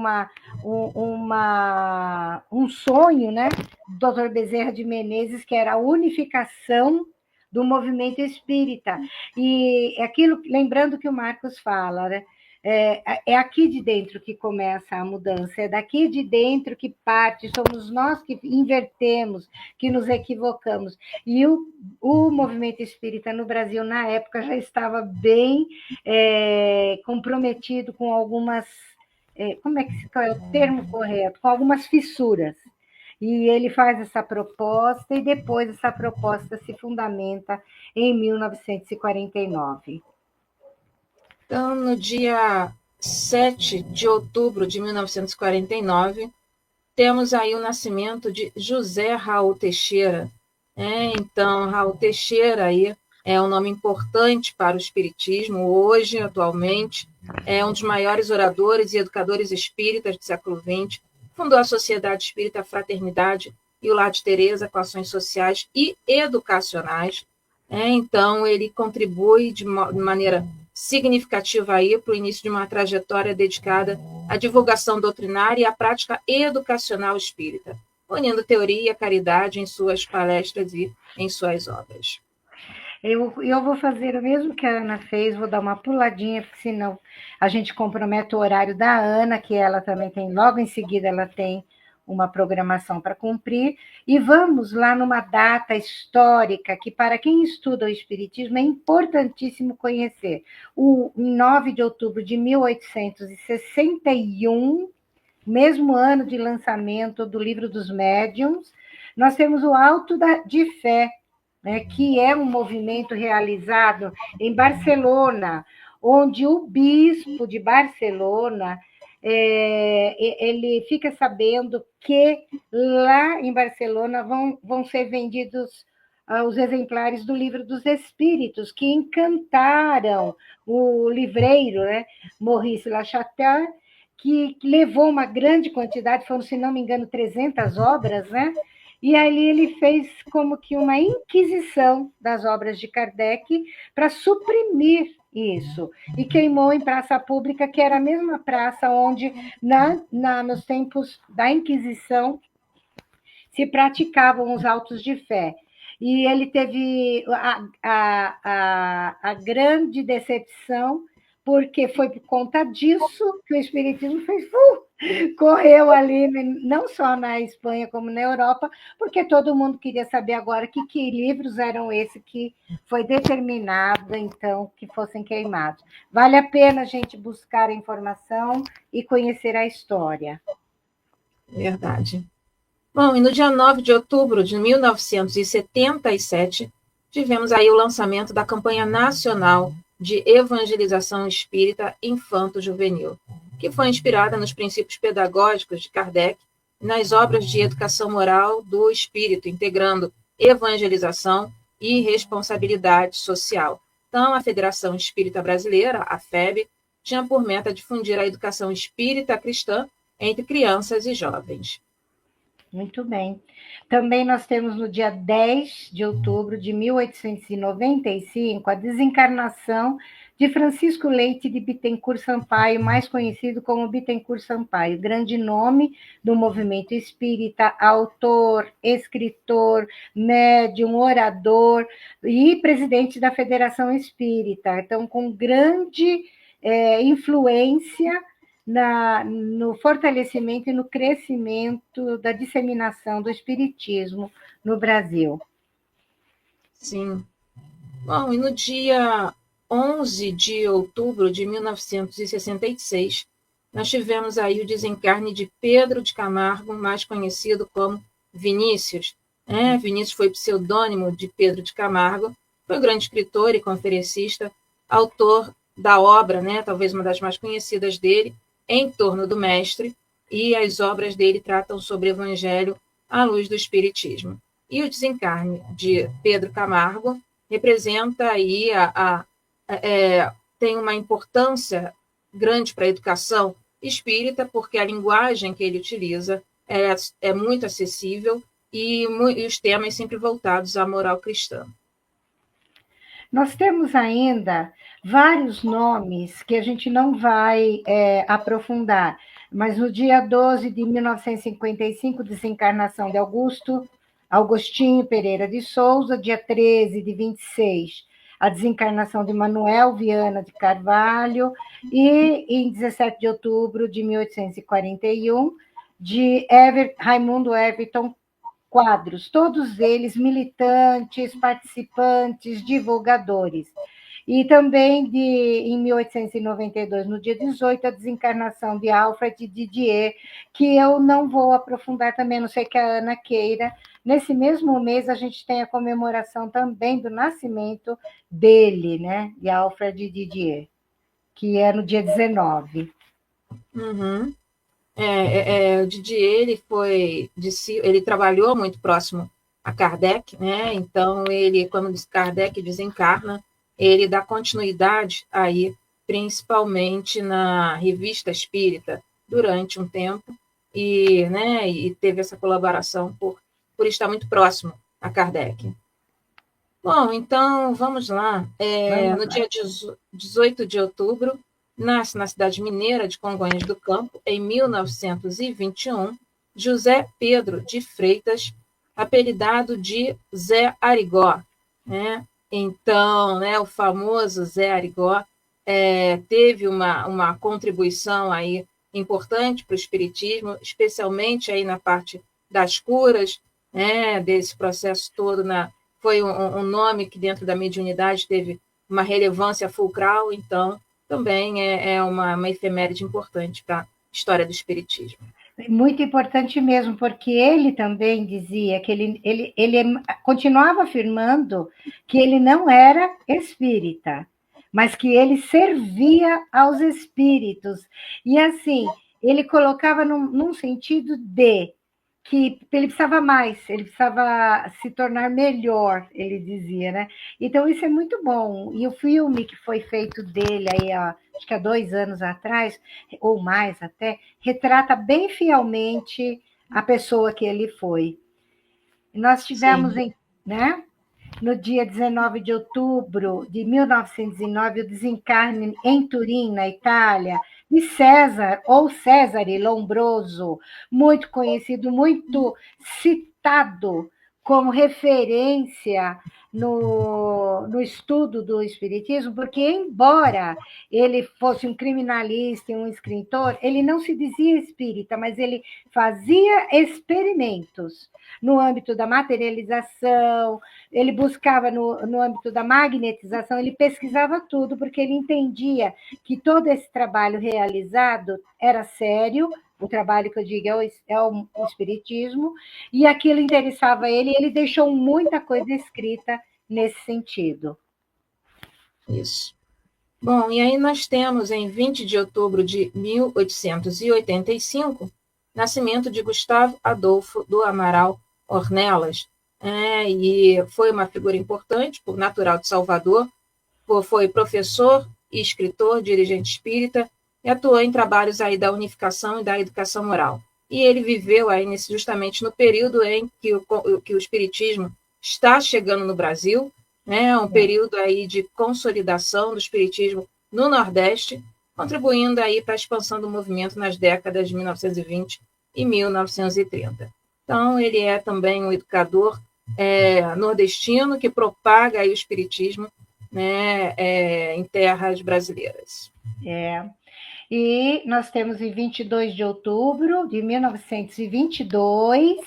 um sonho, né, do Dr. Bezerra de Menezes, que era a unificação do movimento espírita. E aquilo, lembrando que o Marcos fala, né? É aqui de dentro que começa a mudança, é daqui de dentro que parte, somos nós que invertemos, que nos equivocamos. E o movimento espírita no Brasil, na época, já estava bem comprometido com algumas qual é o termo correto? Com algumas fissuras. E ele faz essa proposta e depois essa proposta se fundamenta em 1949. Então, no dia 7 de outubro de 1949, temos aí o nascimento de José Raul Teixeira. Então, Raul Teixeira aí é um nome importante para o espiritismo hoje, atualmente. É um dos maiores oradores e educadores espíritas do século XX. Fundou a Sociedade Espírita Fraternidade e o Lar de Teresa com ações sociais e educacionais. Então, ele contribui de maneira significativa aí para o início de uma trajetória dedicada à divulgação doutrinária e à prática educacional espírita, unindo teoria e caridade em suas palestras e em suas obras. Eu vou fazer o mesmo que a Ana fez, vou dar uma puladinha, porque senão a gente compromete o horário da Ana, que ela também tem, logo em seguida ela tem uma programação para cumprir, e vamos lá numa data histórica que, para quem estuda o Espiritismo, é importantíssimo conhecer. Em 9 de outubro de 1861, mesmo ano de lançamento do Livro dos Médiuns, nós temos o Alto de Fé, né, que é um movimento realizado em Barcelona, onde o bispo de Barcelona ele fica sabendo que lá em Barcelona vão ser vendidos os exemplares do Livro dos Espíritos, que encantaram o livreiro, né, Maurice Lachatel, que levou uma grande quantidade, foram, se não me engano, 300 obras, né? E ali ele fez como que uma inquisição das obras de Kardec para suprimir isso. E queimou em praça pública, que era a mesma praça onde, nos tempos da Inquisição, se praticavam os autos de fé. E ele teve a grande decepção, porque foi por conta disso que o Espiritismo fez correu ali, não só na Espanha como na Europa, porque todo mundo queria saber agora que livros eram esses que foi determinado, então, que fossem queimados. Vale a pena a gente buscar a informação e conhecer a história. Verdade. Bom, e no dia 9 de outubro de 1977, tivemos aí o lançamento da campanha nacional de evangelização espírita infanto-juvenil, que foi inspirada nos princípios pedagógicos de Kardec e nas obras de educação moral do espírito, integrando evangelização e responsabilidade social. Então, a Federação Espírita Brasileira, a FEB, tinha por meta difundir a educação espírita cristã entre crianças e jovens. Muito bem. Também nós temos no dia 10 de outubro de 1895 a desencarnação de Francisco Leite de Bittencourt Sampaio, mais conhecido como Bittencourt Sampaio, grande nome do movimento espírita, autor, escritor, médium, orador e presidente da Federação Espírita. Então, com grande influência no fortalecimento e no crescimento da disseminação do espiritismo no Brasil. Sim. Bom, e no dia 11 de outubro de 1966, nós tivemos aí o desencarne de Pedro de Camargo, mais conhecido como Vinícius. Vinícius foi pseudônimo de Pedro de Camargo, foi um grande escritor e conferencista, autor da obra, talvez uma das mais conhecidas dele, Em Torno do Mestre, e as obras dele tratam sobre o Evangelho à luz do Espiritismo. E o desencarne de Pedro Camargo representa aí tem uma importância grande para a educação espírita, porque a linguagem que ele utiliza é muito acessível e os temas sempre voltados à moral cristã. Nós temos ainda vários nomes que a gente não vai aprofundar, mas no dia 12 de 1955, desencarnação de Agostinho Pereira de Souza, dia 13 de 26, a desencarnação de Manuel Viana de Carvalho, e em 17 de outubro de 1841, de Raimundo Everton Quadros, todos eles militantes, participantes, divulgadores. E também em 1892, no dia 18, a desencarnação de Alfred Didier, que eu não vou aprofundar também, não sei que a Ana queira. Nesse mesmo mês, a gente tem a comemoração também do nascimento dele, né, de Alfred Didier, que é no dia 19. Uhum. O Didier, ele trabalhou muito próximo a Kardec, né? Então ele, quando Kardec desencarna, ele dá continuidade aí, principalmente na Revista Espírita, durante um tempo, e teve essa colaboração por estar muito próximo a Kardec. Bom, então vamos lá. No dia 18 de outubro, nasce na cidade mineira de Congonhas do Campo, em 1921, José Pedro de Freitas, apelidado de Zé Arigó, né? Então, né, o famoso Zé Arigó teve uma contribuição aí importante para o espiritismo, especialmente aí na parte das curas, né, desse processo todo. Foi um nome que dentro da mediunidade teve uma relevância fulcral, então também é uma efeméride importante para a história do espiritismo. Muito importante mesmo, porque ele também dizia que ele continuava afirmando que ele não era espírita, mas que ele servia aos espíritos. E assim, ele colocava num sentido de que ele precisava mais, ele precisava se tornar melhor, ele dizia, né? Então isso é muito bom. E o filme que foi feito dele aí, acho que há 2 anos atrás, ou mais até, retrata bem fielmente a pessoa que ele foi. Nós tivemos, né, no dia 19 de outubro de 1909, o desencarne em Turim, na Itália, de César, ou Cesare Lombroso, muito conhecido, muito citado como referência no estudo do Espiritismo, porque, embora ele fosse um criminalista e um escritor, ele não se dizia espírita, mas ele fazia experimentos no âmbito da materialização, ele buscava no âmbito da magnetização, ele pesquisava tudo, porque ele entendia que todo esse trabalho realizado era sério, o trabalho que eu digo é o espiritismo, e aquilo interessava ele, e ele deixou muita coisa escrita nesse sentido. Isso. Bom, e aí nós temos, em 20 de outubro de 1885, nascimento de Gustavo Adolfo do Amaral Ornelas, e foi uma figura importante, natural de Salvador, foi professor, escritor, dirigente espírita, e atuou em trabalhos aí da unificação e da educação moral. E ele viveu aí justamente no período em que o espiritismo está chegando no Brasil, né, um período aí de consolidação do espiritismo no Nordeste, contribuindo aí para a expansão do movimento nas décadas de 1920 e 1930. Então, ele é também um educador nordestino que propaga aí o espiritismo, né, em terras brasileiras. E nós temos em 22 de outubro de 1922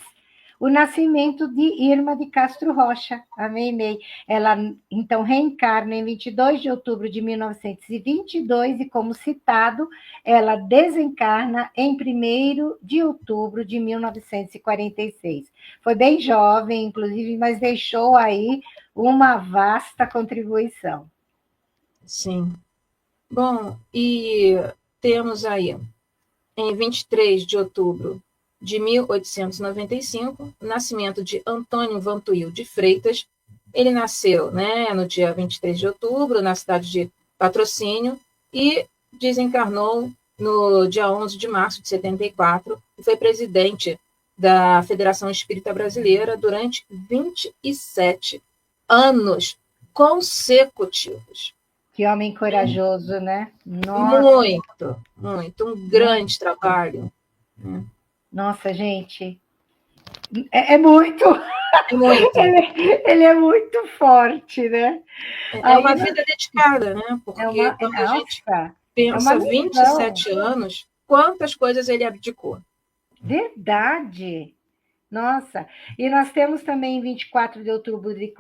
o nascimento de Irma de Castro Rocha, a Meimei. Ela, então, reencarna em 22 de outubro de 1922 e, como citado, ela desencarna em 1º de outubro de 1946. Foi bem jovem, inclusive, mas deixou aí uma vasta contribuição. Sim. Bom, e temos aí, em 23 de outubro de 1895, o nascimento de Antônio Vantuil de Freitas. Ele nasceu, né, no dia 23 de outubro, na cidade de Patrocínio, e desencarnou no dia 11 de março de 74, e foi presidente da Federação Espírita Brasileira durante 27 anos consecutivos. Que homem corajoso, né? Nossa. Muito, muito. Um grande trabalho. Nossa, gente. É muito. É muito. Ele é muito forte, né? É uma vida dedicada, né? Porque quando a gente pensa 27 anos, quantas coisas ele abdicou? Verdade. Nossa, e nós temos também em 24 de outubro de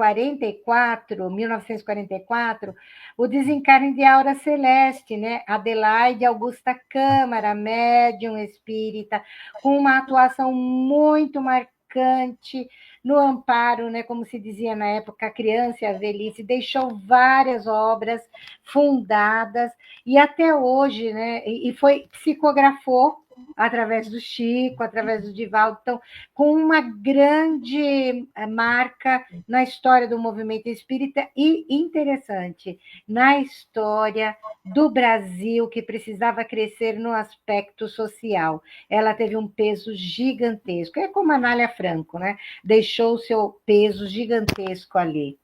1944, o desencarne de Aura Celeste, né? Adelaide Augusta Câmara, médium espírita, com uma atuação muito marcante no amparo, né? Como se dizia na época, a criança e a velhice, deixou várias obras fundadas, e até hoje, né? E foi, psicografou através do Chico, através do Divaldo, então, com uma grande marca na história do movimento espírita e interessante, na história do Brasil, que precisava crescer no aspecto social. Ela teve um peso gigantesco, é como a Anália Franco, né? Deixou o seu peso gigantesco ali.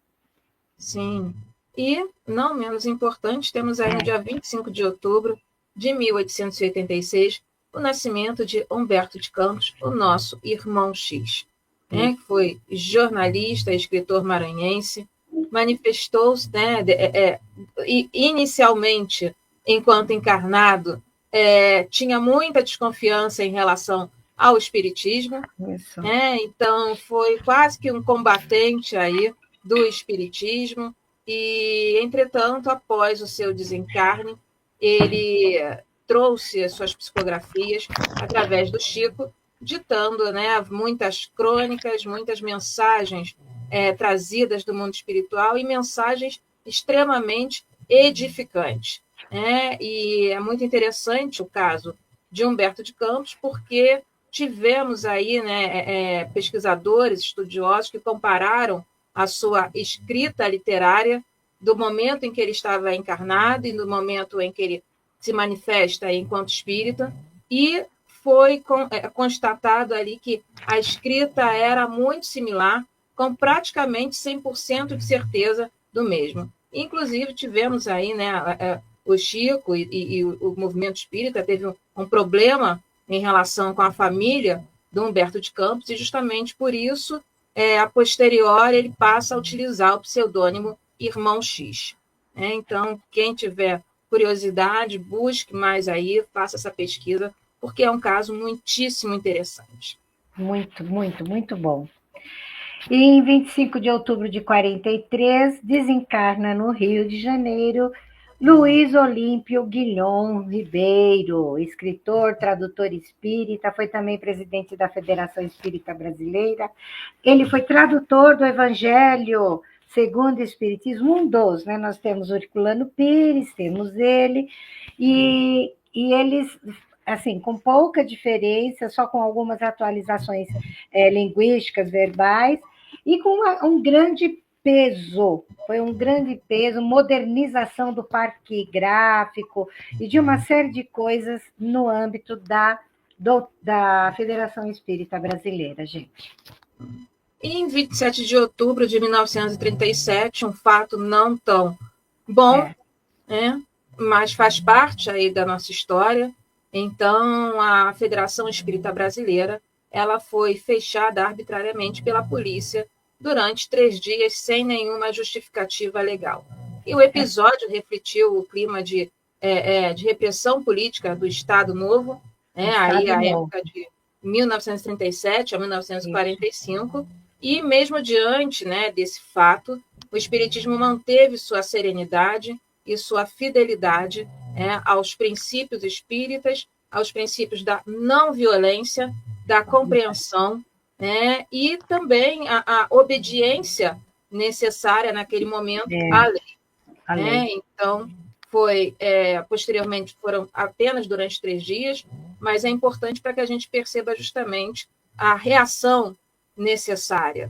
Sim. E, não menos importante, temos aí no dia 25 de outubro de 1886, o nascimento de Humberto de Campos, o nosso irmão X, né, que foi jornalista, escritor maranhense, manifestou-se, né, inicialmente, enquanto encarnado, tinha muita desconfiança em relação ao espiritismo, né, então foi quase que um combatente aí do espiritismo, e, entretanto, após o seu desencarne, ele trouxe as suas psicografias através do Chico, ditando, né, muitas crônicas, muitas mensagens trazidas do mundo espiritual e mensagens extremamente edificantes. E é muito interessante o caso de Humberto de Campos, porque tivemos aí, né, pesquisadores, estudiosos que compararam a sua escrita literária do momento em que ele estava encarnado e do momento em que ele se manifesta enquanto espírita, e foi constatado ali que a escrita era muito similar, com praticamente 100% de certeza do mesmo. Inclusive, tivemos aí, né, o Chico e o movimento espírita teve um problema em relação com a família do Humberto de Campos, e justamente por isso, a posteriori, ele passa a utilizar o pseudônimo Irmão X. Então, quem tiver curiosidade, busque mais aí, faça essa pesquisa, porque é um caso muitíssimo interessante. Muito, muito, muito bom. E em 25 de outubro de 43, desencarna no Rio de Janeiro Luiz Olímpio Guilhom Ribeiro, escritor, tradutor espírita, foi também presidente da Federação Espírita Brasileira. Ele foi tradutor do Evangelho segundo o Espiritismo, um dos, né? Nós temos o Herculano Pires, temos ele, e eles, assim, com pouca diferença, só com algumas atualizações linguísticas, verbais, e com um grande peso, foi um grande peso, modernização do parque gráfico e de uma série de coisas no âmbito da Federação Espírita Brasileira, gente. E em 27 de outubro de 1937, um fato não tão bom, né, mas faz parte aí da nossa história. Então, a Federação Espírita Brasileira, ela foi fechada arbitrariamente pela polícia durante 3 dias, sem nenhuma justificativa legal. E o episódio refletiu o clima de repressão política do Estado Novo, né, aí a época de 1937 a 1945, e mesmo diante, né, desse fato, o Espiritismo manteve sua serenidade e sua fidelidade aos princípios espíritas, aos princípios da não violência, da compreensão, né, e também a obediência necessária naquele momento à lei. Então, posteriormente foram apenas durante 3 dias, mas é importante para que a gente perceba justamente a reação necessária.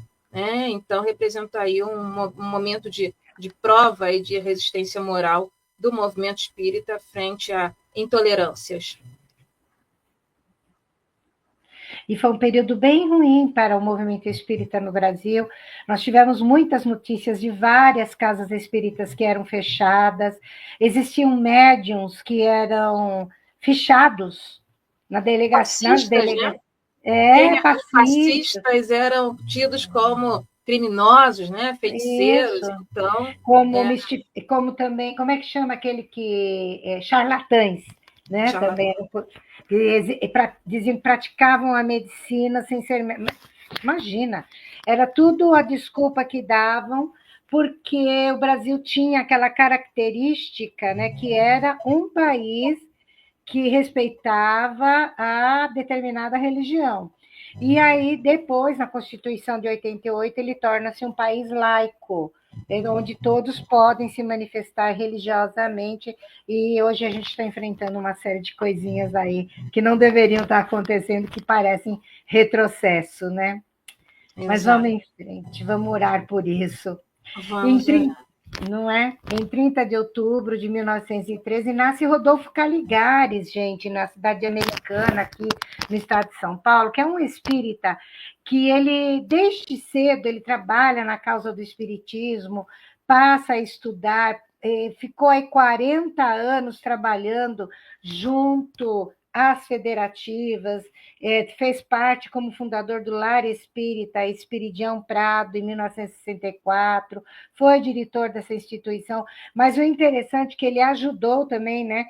Então, representa aí um momento de prova e de resistência moral do movimento espírita frente a intolerâncias. E foi um período bem ruim para o movimento espírita no Brasil. Nós tivemos muitas notícias de várias casas espíritas que eram fechadas, existiam médiuns que eram fichados na delegacia. Fascistas eram tidos como criminosos, né? Feiticeiros. Isso. Então, como também, como é que chama aquele que charlatães, né? Charlatães. Também diziam que praticavam a medicina sem ser Imagina, era tudo a desculpa que davam, porque o Brasil tinha aquela característica, né, que era um país que respeitava a determinada religião. E aí, depois, na Constituição de 88, ele torna-se um país laico, onde todos podem se manifestar religiosamente, e hoje a gente está enfrentando uma série de coisinhas aí que não deveriam estar acontecendo, que parecem retrocesso, né? Mas Exato. vamos em frente, vamos orar por isso. Vamos Em, não é? Em 30 de outubro de 1913, nasce Rodolfo Caligares, gente, na cidade americana, aqui no estado de São Paulo, que é um espírita que ele, desde cedo, ele trabalha na causa do espiritismo, passa a estudar, ficou aí 40 anos trabalhando junto às federativas, fez parte como fundador do Lar Espírita Espiridião Prado, em 1964, foi diretor dessa instituição, mas o interessante é que ele ajudou também, né,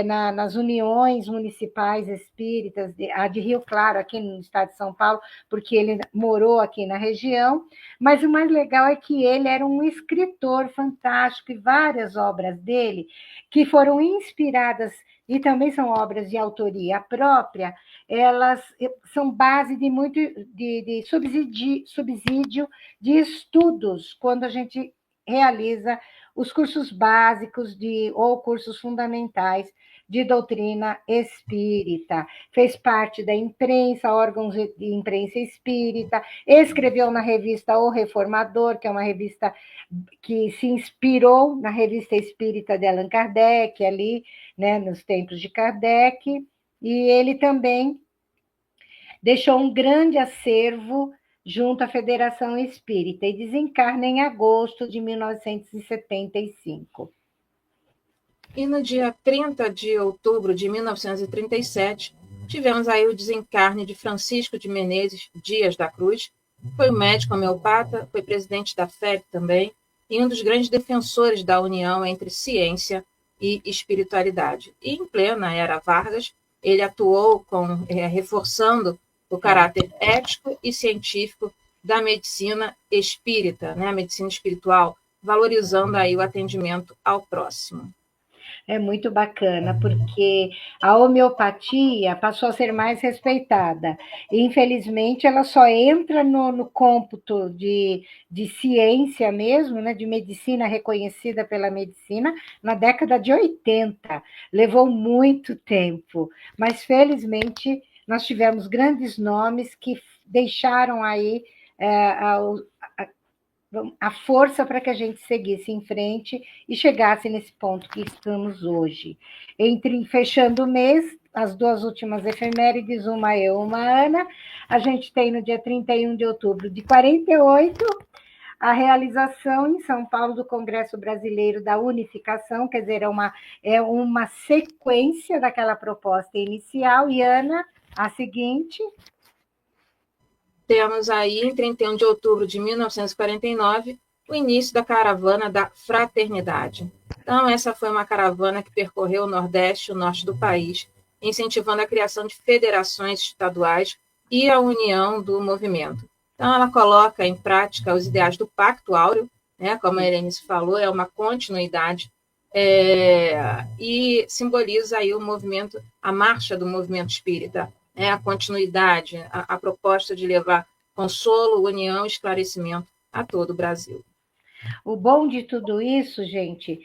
nas uniões municipais espíritas, a de Rio Claro, aqui no estado de São Paulo, porque ele morou aqui na região, mas o mais legal é que ele era um escritor fantástico, e várias obras dele, que foram inspiradas, e também são obras de autoria própria, elas são base de muito de subsídio de estudos, quando a gente realiza os cursos básicos ou cursos fundamentais de doutrina espírita. Fez parte da imprensa, órgãos de imprensa espírita, escreveu na revista O Reformador, que é uma revista que se inspirou na revista espírita de Allan Kardec, ali, né, nos tempos de Kardec, e ele também deixou um grande acervo junto à Federação Espírita, e desencarna em agosto de 1975. E no dia 30 de outubro de 1937, tivemos aí o desencarne de Francisco de Menezes Dias da Cruz. Foi médico homeopata, foi presidente da FEB também, e um dos grandes defensores da união entre ciência e espiritualidade. E em plena era Vargas, ele atuou reforçando o caráter ético e científico da medicina espírita, né, a medicina espiritual, valorizando aí o atendimento ao próximo. É muito bacana, porque a homeopatia passou a ser mais respeitada. E, infelizmente, ela só entra no cômputo de ciência mesmo, né, de medicina reconhecida pela medicina, na década de 80. Levou muito tempo, mas, felizmente, nós tivemos grandes nomes que deixaram aí a força para que a gente seguisse em frente e chegasse nesse ponto que estamos hoje. Fechando o mês, as duas últimas efemérides, uma eu, uma Ana, a gente tem no dia 31 de outubro de 48, a realização em São Paulo do Congresso Brasileiro da Unificação, quer dizer, é uma sequência daquela proposta inicial. E, Ana, a seguinte... Temos aí, em 31 de outubro de 1949, o início da Caravana da Fraternidade. Então, essa foi uma caravana que percorreu o Nordeste e o Norte do país, incentivando a criação de federações estaduais e a união do movimento. Então, ela coloca em prática os ideais do Pacto Áureo, né, como a Helenice falou, é uma continuidade, e simboliza aí o movimento, a marcha do movimento espírita, a continuidade, a proposta de levar consolo, união e esclarecimento a todo o Brasil. O bom de tudo isso, gente,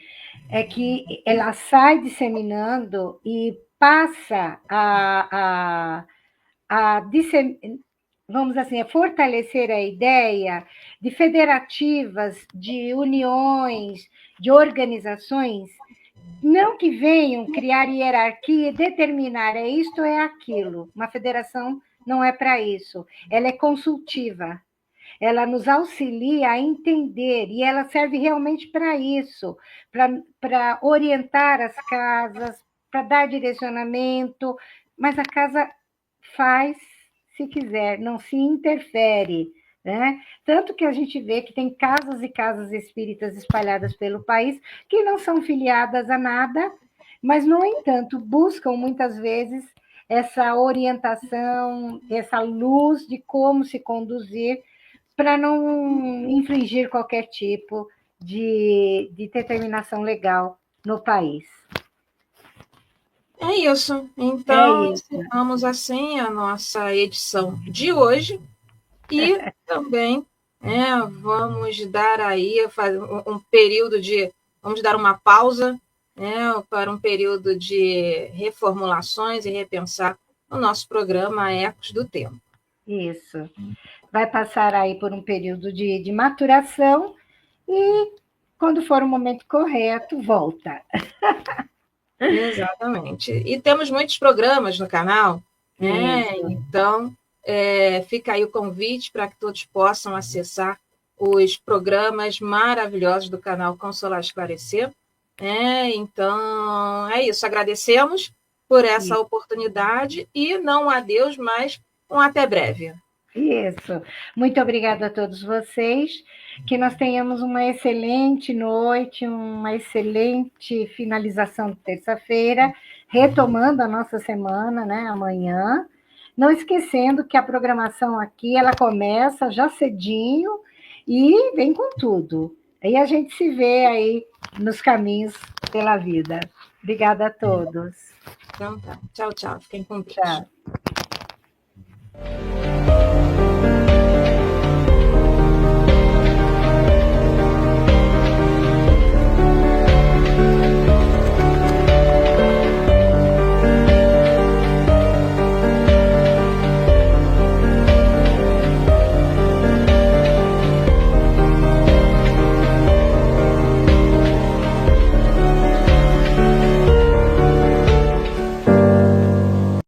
é que ela sai disseminando e passa vamos assim, a fortalecer a ideia de federativas, de uniões, de organizações, não que venham criar hierarquia e determinar é isto ou é aquilo. Uma federação não é para isso. Ela é consultiva. Ela nos auxilia a entender, e ela serve realmente para isso, para orientar as casas, para dar direcionamento, mas a casa faz se quiser, não se interfere. Né? Tanto que a gente vê que tem casas e casas espíritas espalhadas pelo país que não são filiadas a nada, mas, no entanto, buscam muitas vezes essa orientação, essa luz de como se conduzir para não infringir qualquer tipo de determinação legal no país. É isso. Então, encerramos assim a nossa edição de hoje e também vamos dar aí um período de... Vamos dar uma pausa para um período de reformulações e repensar o nosso programa Ecos do Tempo. Isso. Vai passar aí por um período de maturação e, quando for o momento correto, volta. Exatamente. E temos muitos programas no canal, né? Isso. Então, fica aí o convite para que todos possam acessar os programas maravilhosos do canal Consolar Esclarecer. Então, é isso. Agradecemos por essa oportunidade e não adeus, mas um até breve. Isso. Muito obrigada a todos vocês. Que nós tenhamos uma excelente noite, uma excelente finalização de terça-feira, retomando a nossa semana, né, amanhã. Não esquecendo que a programação aqui, ela começa já cedinho e vem com tudo. Aí a gente se vê aí nos caminhos pela vida. Obrigada a todos. Então tá. Tchau, tchau. Fiquem com Deus. Tchau.